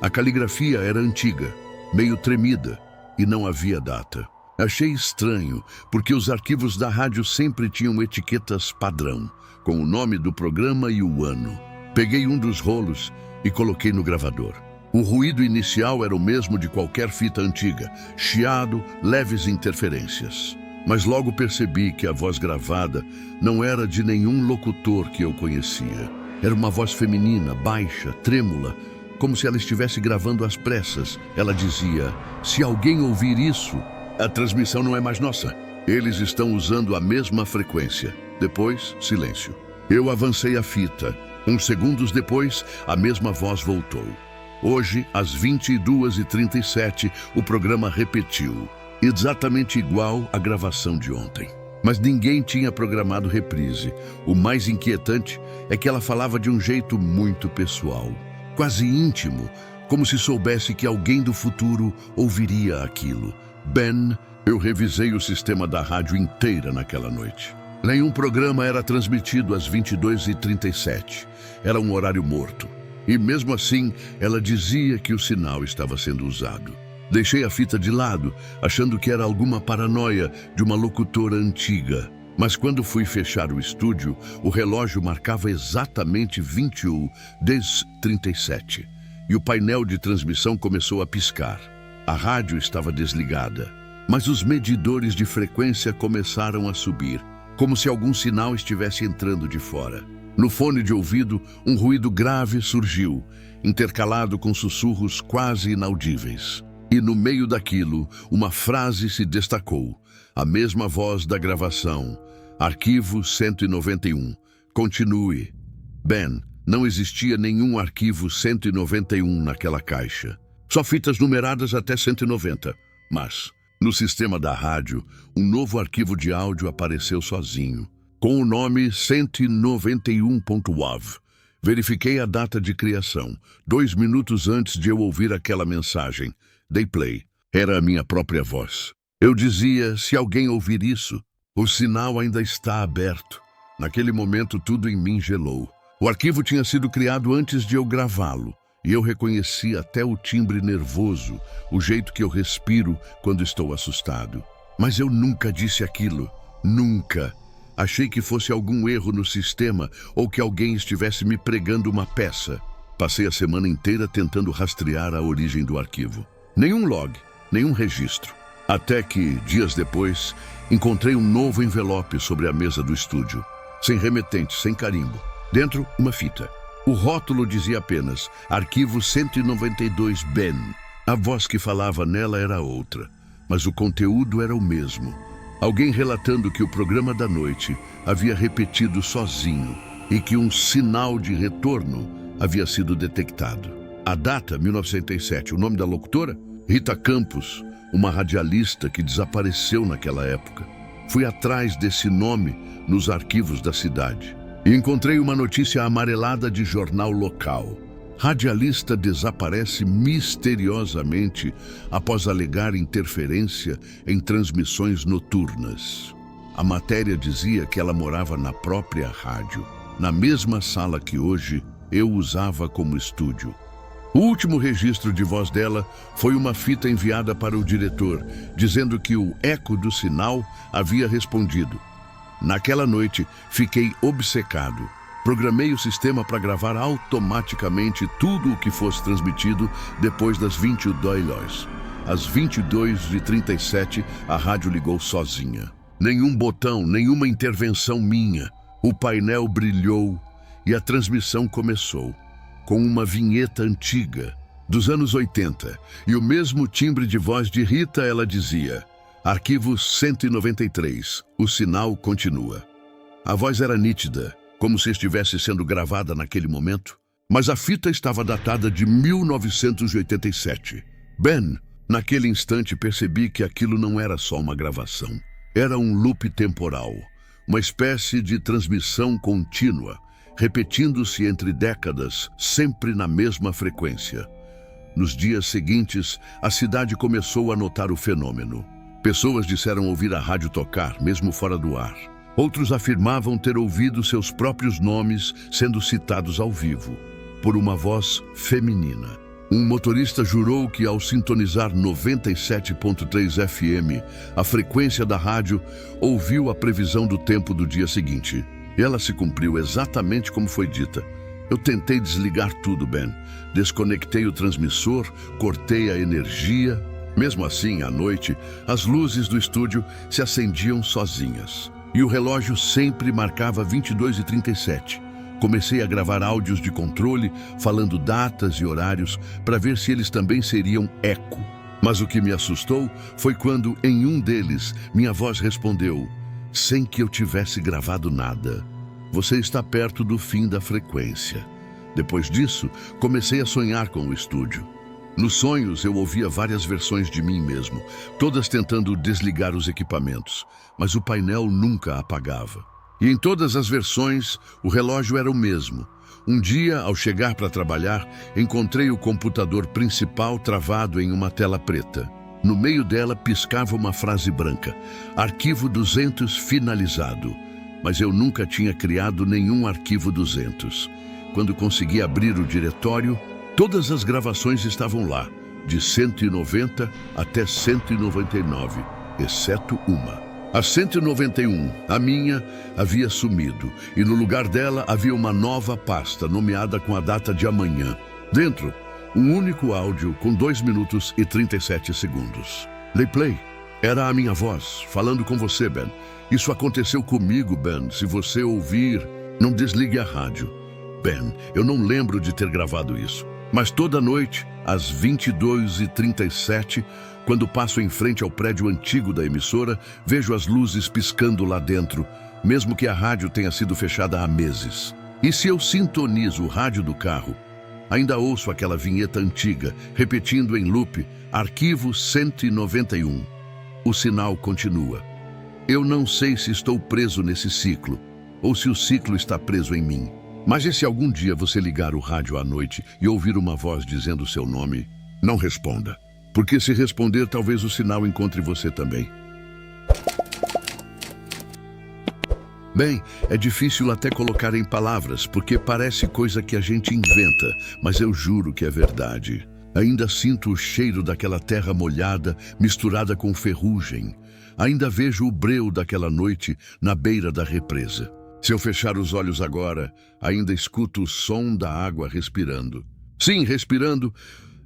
A caligrafia era antiga, meio tremida, e não havia data. Achei estranho, porque os arquivos da rádio sempre tinham etiquetas padrão, com o nome do programa e o ano. Peguei um dos rolos e coloquei no gravador. O ruído inicial era o mesmo de qualquer fita antiga, chiado, leves interferências. Mas logo percebi que a voz gravada não era de nenhum locutor que eu conhecia. Era uma voz feminina, baixa, trêmula, como se ela estivesse gravando às pressas. Ela dizia: "Se alguém ouvir isso, a transmissão não é mais nossa. Eles estão usando a mesma frequência." Depois, silêncio. Eu avancei a fita. Uns segundos depois, a mesma voz voltou. Hoje, às 22h37, o programa repetiu. Exatamente igual à gravação de ontem. Mas ninguém tinha programado reprise. O mais inquietante é que ela falava de um jeito muito pessoal, quase íntimo, como se soubesse que alguém do futuro ouviria aquilo. Ben, eu revisei o sistema da rádio inteira naquela noite. Nenhum programa era transmitido às 22h37. Era um horário morto. E mesmo assim, ela dizia que o sinal estava sendo usado. Deixei a fita de lado, achando que era alguma paranoia de uma locutora antiga. Mas quando fui fechar o estúdio, o relógio marcava exatamente 21h37. E o painel de transmissão começou a piscar. A rádio estava desligada, mas os medidores de frequência começaram a subir, como se algum sinal estivesse entrando de fora. No fone de ouvido, um ruído grave surgiu, intercalado com sussurros quase inaudíveis. E no meio daquilo, uma frase se destacou, a mesma voz da gravação. Arquivo 191. Continue. Ben, não existia nenhum arquivo 191 naquela caixa. Só fitas numeradas até 190. Mas, no sistema da rádio, um novo arquivo de áudio apareceu sozinho, com o nome 191.wav. Verifiquei a data de criação, 2 minutos antes de eu ouvir aquela mensagem. Dei play. Era a minha própria voz. Eu dizia: "Se alguém ouvir isso, o sinal ainda está aberto." Naquele momento, tudo em mim gelou. O arquivo tinha sido criado antes de eu gravá-lo, e eu reconheci até o timbre nervoso, o jeito que eu respiro quando estou assustado. Mas eu nunca disse aquilo. Nunca. Achei que fosse algum erro no sistema ou que alguém estivesse me pregando uma peça. Passei a semana inteira tentando rastrear a origem do arquivo. Nenhum log, nenhum registro. Até que, dias depois, encontrei um novo envelope sobre a mesa do estúdio. Sem remetente, sem carimbo. Dentro, uma fita. O rótulo dizia apenas: Arquivo 192 Ben. A voz que falava nela era outra, mas o conteúdo era o mesmo. Alguém relatando que o programa da noite havia repetido sozinho e que um sinal de retorno havia sido detectado. A data, 1907, o nome da locutora? Rita Campos, uma radialista que desapareceu naquela época. Fui atrás desse nome nos arquivos da cidade e encontrei uma notícia amarelada de jornal local. Radialista desaparece misteriosamente após alegar interferência em transmissões noturnas. A matéria dizia que ela morava na própria rádio, na mesma sala que hoje eu usava como estúdio. O último registro de voz dela foi uma fita enviada para o diretor, dizendo que o eco do sinal havia respondido. Naquela noite, fiquei obcecado. Programei o sistema para gravar automaticamente tudo o que fosse transmitido depois das 22h. Às 22h37, a rádio ligou sozinha. Nenhum botão, nenhuma intervenção minha. O painel brilhou e a transmissão começou, com uma vinheta antiga, dos anos 80, e o mesmo timbre de voz de Rita. Ela dizia: Arquivo 193, o sinal continua. A voz era nítida, como se estivesse sendo gravada naquele momento, mas a fita estava datada de 1987. Ben, naquele instante percebi que aquilo não era só uma gravação. Era um loop temporal, uma espécie de transmissão contínua, repetindo-se entre décadas, sempre na mesma frequência. Nos dias seguintes, a cidade começou a notar o fenômeno. Pessoas disseram ouvir a rádio tocar, mesmo fora do ar. Outros afirmavam ter ouvido seus próprios nomes sendo citados ao vivo, por uma voz feminina. Um motorista jurou que, ao sintonizar 97.3 FM, a frequência da rádio, ouviu a previsão do tempo do dia seguinte. Ela se cumpriu exatamente como foi dita. Eu tentei desligar tudo, Ben. Desconectei o transmissor, cortei a energia. Mesmo assim, à noite, as luzes do estúdio se acendiam sozinhas. E o relógio sempre marcava 22h37. Comecei a gravar áudios de controle, falando datas e horários, para ver se eles também seriam eco. Mas o que me assustou foi quando, em um deles, minha voz respondeu, sem que eu tivesse gravado nada: "Você está perto do fim da frequência." Depois disso, comecei a sonhar com o estúdio. Nos sonhos, eu ouvia várias versões de mim mesmo, todas tentando desligar os equipamentos, mas o painel nunca apagava. E em todas as versões, o relógio era o mesmo. Um dia, ao chegar para trabalhar, encontrei o computador principal travado em uma tela preta. No meio dela piscava uma frase branca: "Arquivo 200 finalizado." Mas eu nunca tinha criado nenhum arquivo 200. Quando consegui abrir o diretório, todas as gravações estavam lá, de 190 até 199, exceto uma. A 191, a minha, havia sumido, e no lugar dela havia uma nova pasta, nomeada com a data de amanhã. Dentro, um único áudio com 2 minutos e 37 segundos. Dei play. Era a minha voz, falando com você, Ben. "Isso aconteceu comigo, Ben. Se você ouvir, não desligue a rádio." Ben, eu não lembro de ter gravado isso. Mas toda noite, às 22h37, quando passo em frente ao prédio antigo da emissora, vejo as luzes piscando lá dentro, mesmo que a rádio tenha sido fechada há meses. E se eu sintonizo o rádio do carro, ainda ouço aquela vinheta antiga, repetindo em loop, "Arquivo 191. O sinal continua. Eu não sei se estou preso nesse ciclo, ou se o ciclo está preso em mim. Mas e se algum dia você ligar o rádio à noite e ouvir uma voz dizendo seu nome, não responda. Porque se responder, talvez o sinal encontre você também." Bem, é difícil até colocar em palavras, porque parece coisa que a gente inventa, mas eu juro que é verdade. Ainda sinto o cheiro daquela terra molhada, misturada com ferrugem. Ainda vejo o breu daquela noite na beira da represa. Se eu fechar os olhos agora, ainda escuto o som da água respirando. Sim, respirando.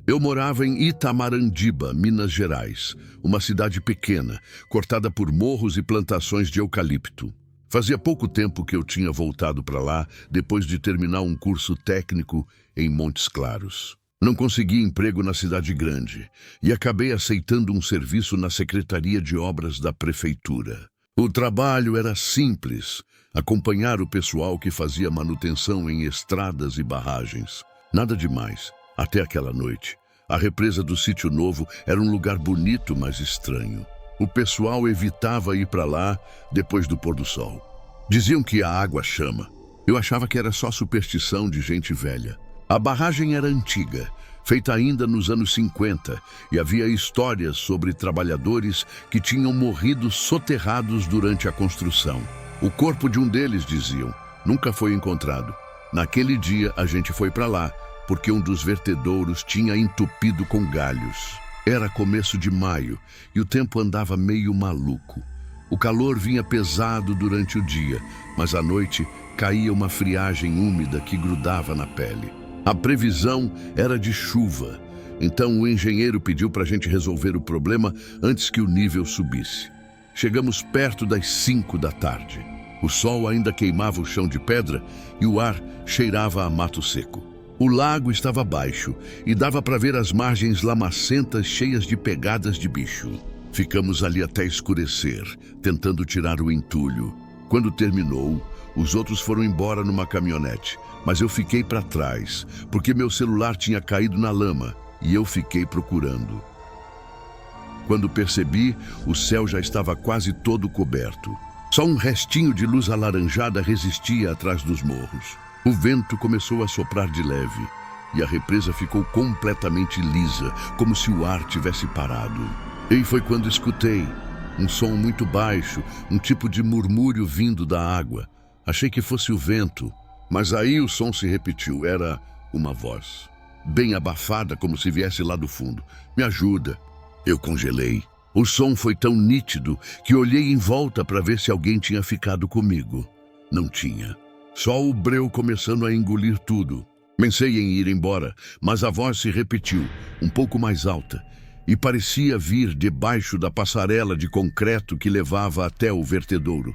Eu morava em Itamarandiba, Minas Gerais, uma cidade pequena, cortada por morros e plantações de eucalipto. Fazia pouco tempo que eu tinha voltado para lá, depois de terminar um curso técnico em Montes Claros. Não consegui emprego na cidade grande e acabei aceitando um serviço na Secretaria de Obras da Prefeitura. O trabalho era simples: acompanhar o pessoal que fazia manutenção em estradas e barragens. Nada demais, até aquela noite. A represa do Sítio Novo era um lugar bonito, mas estranho. O pessoal evitava ir para lá depois do pôr do sol. Diziam que a água chama. Eu achava que era só superstição de gente velha. A barragem era antiga, feita ainda nos anos 50, e havia histórias sobre trabalhadores que tinham morrido soterrados durante a construção. O corpo de um deles, diziam, nunca foi encontrado. Naquele dia, a gente foi para lá, porque um dos vertedouros tinha entupido com galhos. Era começo de maio, e o tempo andava meio maluco. O calor vinha pesado durante o dia, mas à noite caía uma friagem úmida que grudava na pele. A previsão era de chuva, então o engenheiro pediu para a gente resolver o problema antes que o nível subisse. Chegamos perto das 5 da tarde. O sol ainda queimava o chão de pedra e o ar cheirava a mato seco. O lago estava baixo e dava para ver as margens lamacentas cheias de pegadas de bicho. Ficamos ali até escurecer, tentando tirar o entulho. Quando terminou, os outros foram embora numa caminhonete, mas eu fiquei para trás, porque meu celular tinha caído na lama e eu fiquei procurando. Quando percebi, o céu já estava quase todo coberto. Só um restinho de luz alaranjada resistia atrás dos morros. O vento começou a soprar de leve e a represa ficou completamente lisa, como se o ar tivesse parado. E foi quando escutei um som muito baixo, um tipo de murmúrio vindo da água. Achei que fosse o vento, mas aí o som se repetiu. Era uma voz. bem abafada, como se viesse lá do fundo. Me ajuda. Eu congelei. O som foi tão nítido que olhei em volta para ver se alguém tinha ficado comigo. Não tinha. Só o breu começando a engolir tudo. Pensei em ir embora, mas a voz se repetiu, um pouco mais alta, e parecia vir debaixo da passarela de concreto que levava até o vertedouro.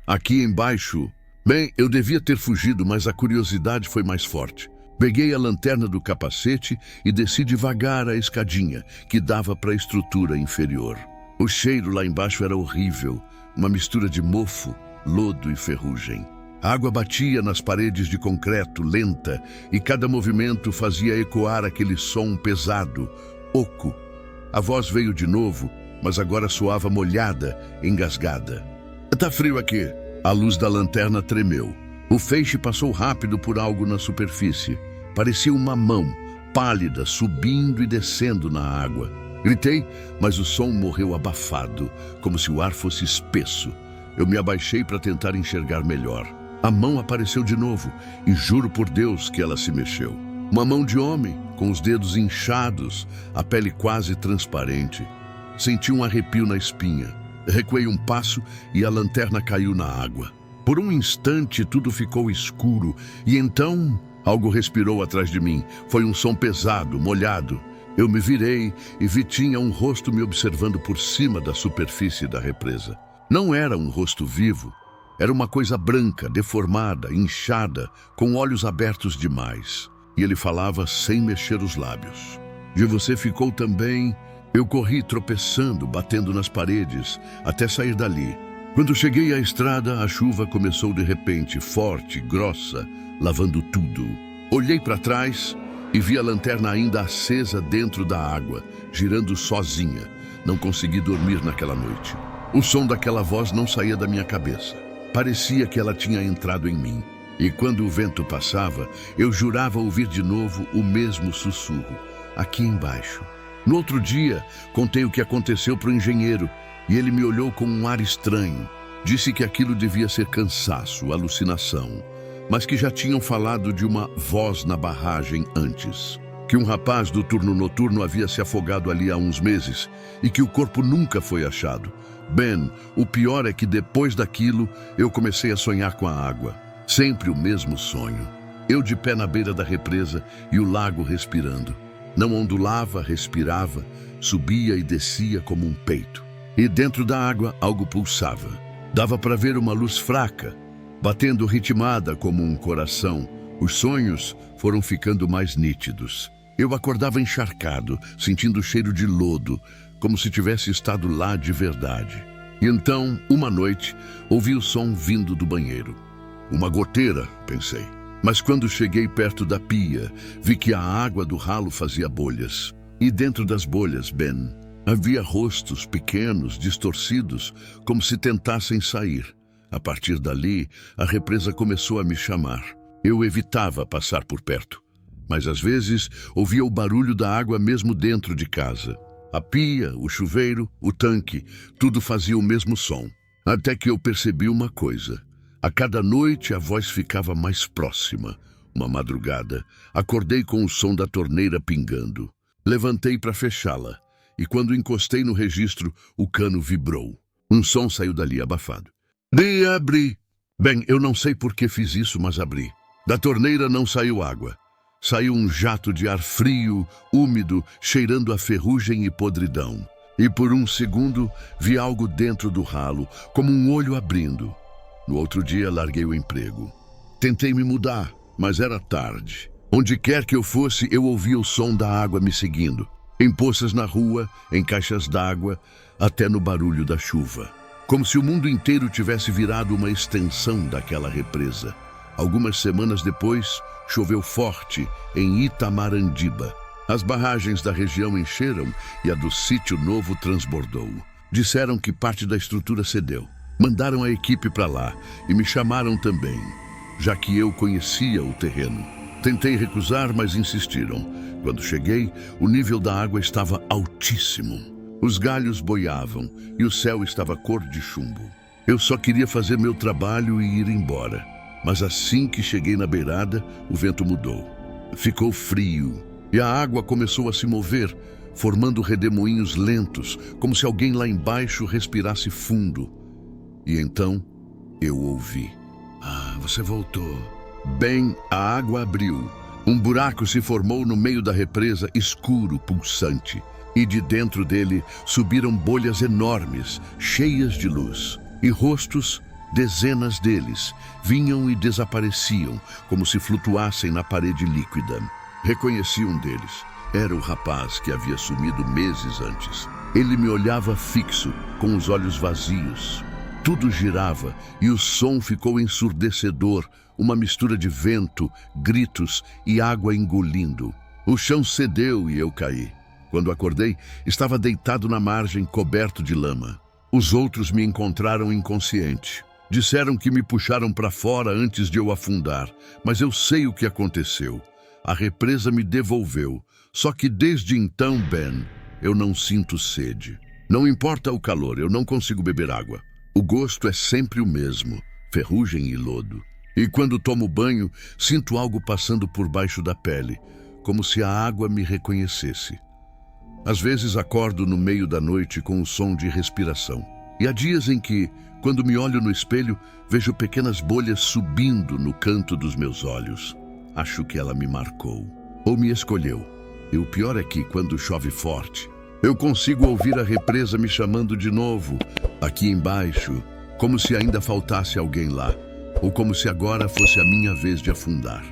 Aqui embaixo... Bem, eu devia ter fugido, mas a curiosidade foi mais forte. Peguei a lanterna do capacete e desci devagar a escadinha, que dava para a estrutura inferior. O cheiro lá embaixo era horrível, uma mistura de mofo, lodo e ferrugem. A água batia nas paredes de concreto, lenta, e cada movimento fazia ecoar aquele som pesado, oco. A voz veio de novo, mas agora soava molhada, engasgada. Tá frio aqui. A luz da lanterna tremeu. O feixe passou rápido por algo na superfície. Parecia uma mão, pálida, subindo e descendo na água. Gritei, mas o som morreu abafado, como se o ar fosse espesso. Eu me abaixei para tentar enxergar melhor. A mão apareceu de novo, e juro por Deus que ela se mexeu. Uma mão de homem, com os dedos inchados, a pele quase transparente. Senti um arrepio na espinha. Recuei um passo e a lanterna caiu na água. Por um instante tudo ficou escuro e então algo respirou atrás de mim. Foi um som pesado, molhado. Eu me virei e vi tinha um rosto me observando por cima da superfície da represa. Não era um rosto vivo. Era uma coisa branca, deformada, inchada, com olhos abertos demais. E ele falava sem mexer os lábios. De você ficou também... Eu corri tropeçando, batendo nas paredes, até sair dali. Quando cheguei à estrada, a chuva começou de repente, forte, grossa, lavando tudo. Olhei para trás e vi a lanterna ainda acesa dentro da água, girando sozinha. Não consegui dormir naquela noite. O som daquela voz não saía da minha cabeça. Parecia que ela tinha entrado em mim. E quando o vento passava, eu jurava ouvir de novo o mesmo sussurro, aqui embaixo. No outro dia, contei o que aconteceu para o engenheiro e ele me olhou com um ar estranho. Disse que aquilo devia ser cansaço, alucinação, mas que já tinham falado de uma voz na barragem antes. Que um rapaz do turno noturno havia se afogado ali há uns meses e que o corpo nunca foi achado. Ben, o pior é que depois daquilo eu comecei a sonhar com a água. Sempre o mesmo sonho. Eu de pé na beira da represa e o lago respirando. Não ondulava, respirava, subia e descia como um peito. E dentro da água algo pulsava. Dava para ver uma luz fraca, batendo ritmada como um coração. Os sonhos foram ficando mais nítidos. Eu acordava encharcado, sentindo o cheiro de lodo, como se tivesse estado lá de verdade. E então, uma noite, ouvi o som vindo do banheiro. Uma goteira, pensei. Mas quando cheguei perto da pia, vi que a água do ralo fazia bolhas. E dentro das bolhas, Ben, havia rostos pequenos, distorcidos, como se tentassem sair. A partir dali, a represa começou a me chamar. Eu evitava passar por perto, mas às vezes ouvia o barulho da água mesmo dentro de casa. A pia, o chuveiro, o tanque, tudo fazia o mesmo som. Até que eu percebi uma coisa. A cada noite a voz ficava mais próxima. Uma madrugada, acordei com o som da torneira pingando. Levantei para fechá-la, e quando encostei no registro, o cano vibrou. Um som saiu dali abafado. Abri. Bem, eu não sei por que fiz isso, mas abri. Da torneira não saiu água. Saiu um jato de ar frio, úmido, cheirando a ferrugem e podridão. E por um segundo, vi algo dentro do ralo, como um olho abrindo. No outro dia, larguei o emprego. Tentei me mudar, mas era tarde. Onde quer que eu fosse, eu ouvia o som da água me seguindo. Em poças na rua, em caixas d'água, até no barulho da chuva. Como se o mundo inteiro tivesse virado uma extensão daquela represa. Algumas semanas depois, choveu forte em Itamarandiba. As barragens da região encheram e a do sítio novo transbordou. Disseram que parte da estrutura cedeu. Mandaram a equipe para lá e me chamaram também, já que eu conhecia o terreno. Tentei recusar, mas insistiram. Quando cheguei, o nível da água estava altíssimo. Os galhos boiavam e o céu estava cor de chumbo. Eu só queria fazer meu trabalho e ir embora. Mas assim que cheguei na beirada, o vento mudou. ficou frio e a água começou a se mover, formando redemoinhos lentos, como se alguém lá embaixo respirasse fundo. E então eu ouvi: "Ah, você voltou." Bem, a água abriu. Um buraco se formou no meio da represa, escuro, pulsante. E de dentro dele subiram bolhas enormes, cheias de luz. E rostos, dezenas deles, vinham e desapareciam, como se flutuassem na parede líquida. Reconheci um deles. Era o rapaz que havia sumido meses antes. Ele me olhava fixo, com os olhos vazios. Tudo girava e o som ficou ensurdecedor, uma mistura de vento, gritos e água engolindo. O chão cedeu e eu caí. Quando acordei, estava deitado na margem, coberto de lama. Os outros me encontraram inconsciente. Disseram que me puxaram para fora antes de eu afundar, mas eu sei o que aconteceu. A represa me devolveu. Só que desde então, Ben, eu não sinto sede. Não importa o calor, eu não consigo beber água. O gosto é sempre o mesmo, ferrugem e lodo. E quando tomo banho, sinto algo passando por baixo da pele, como se a água me reconhecesse. Às vezes acordo no meio da noite com o som de respiração. E há dias em que, quando me olho no espelho, vejo pequenas bolhas subindo no canto dos meus olhos. Acho que ela me marcou, ou me escolheu. E o pior é que, quando chove forte, eu consigo ouvir a represa me chamando de novo, aqui embaixo, como se ainda faltasse alguém lá, ou como se agora fosse a minha vez de afundar.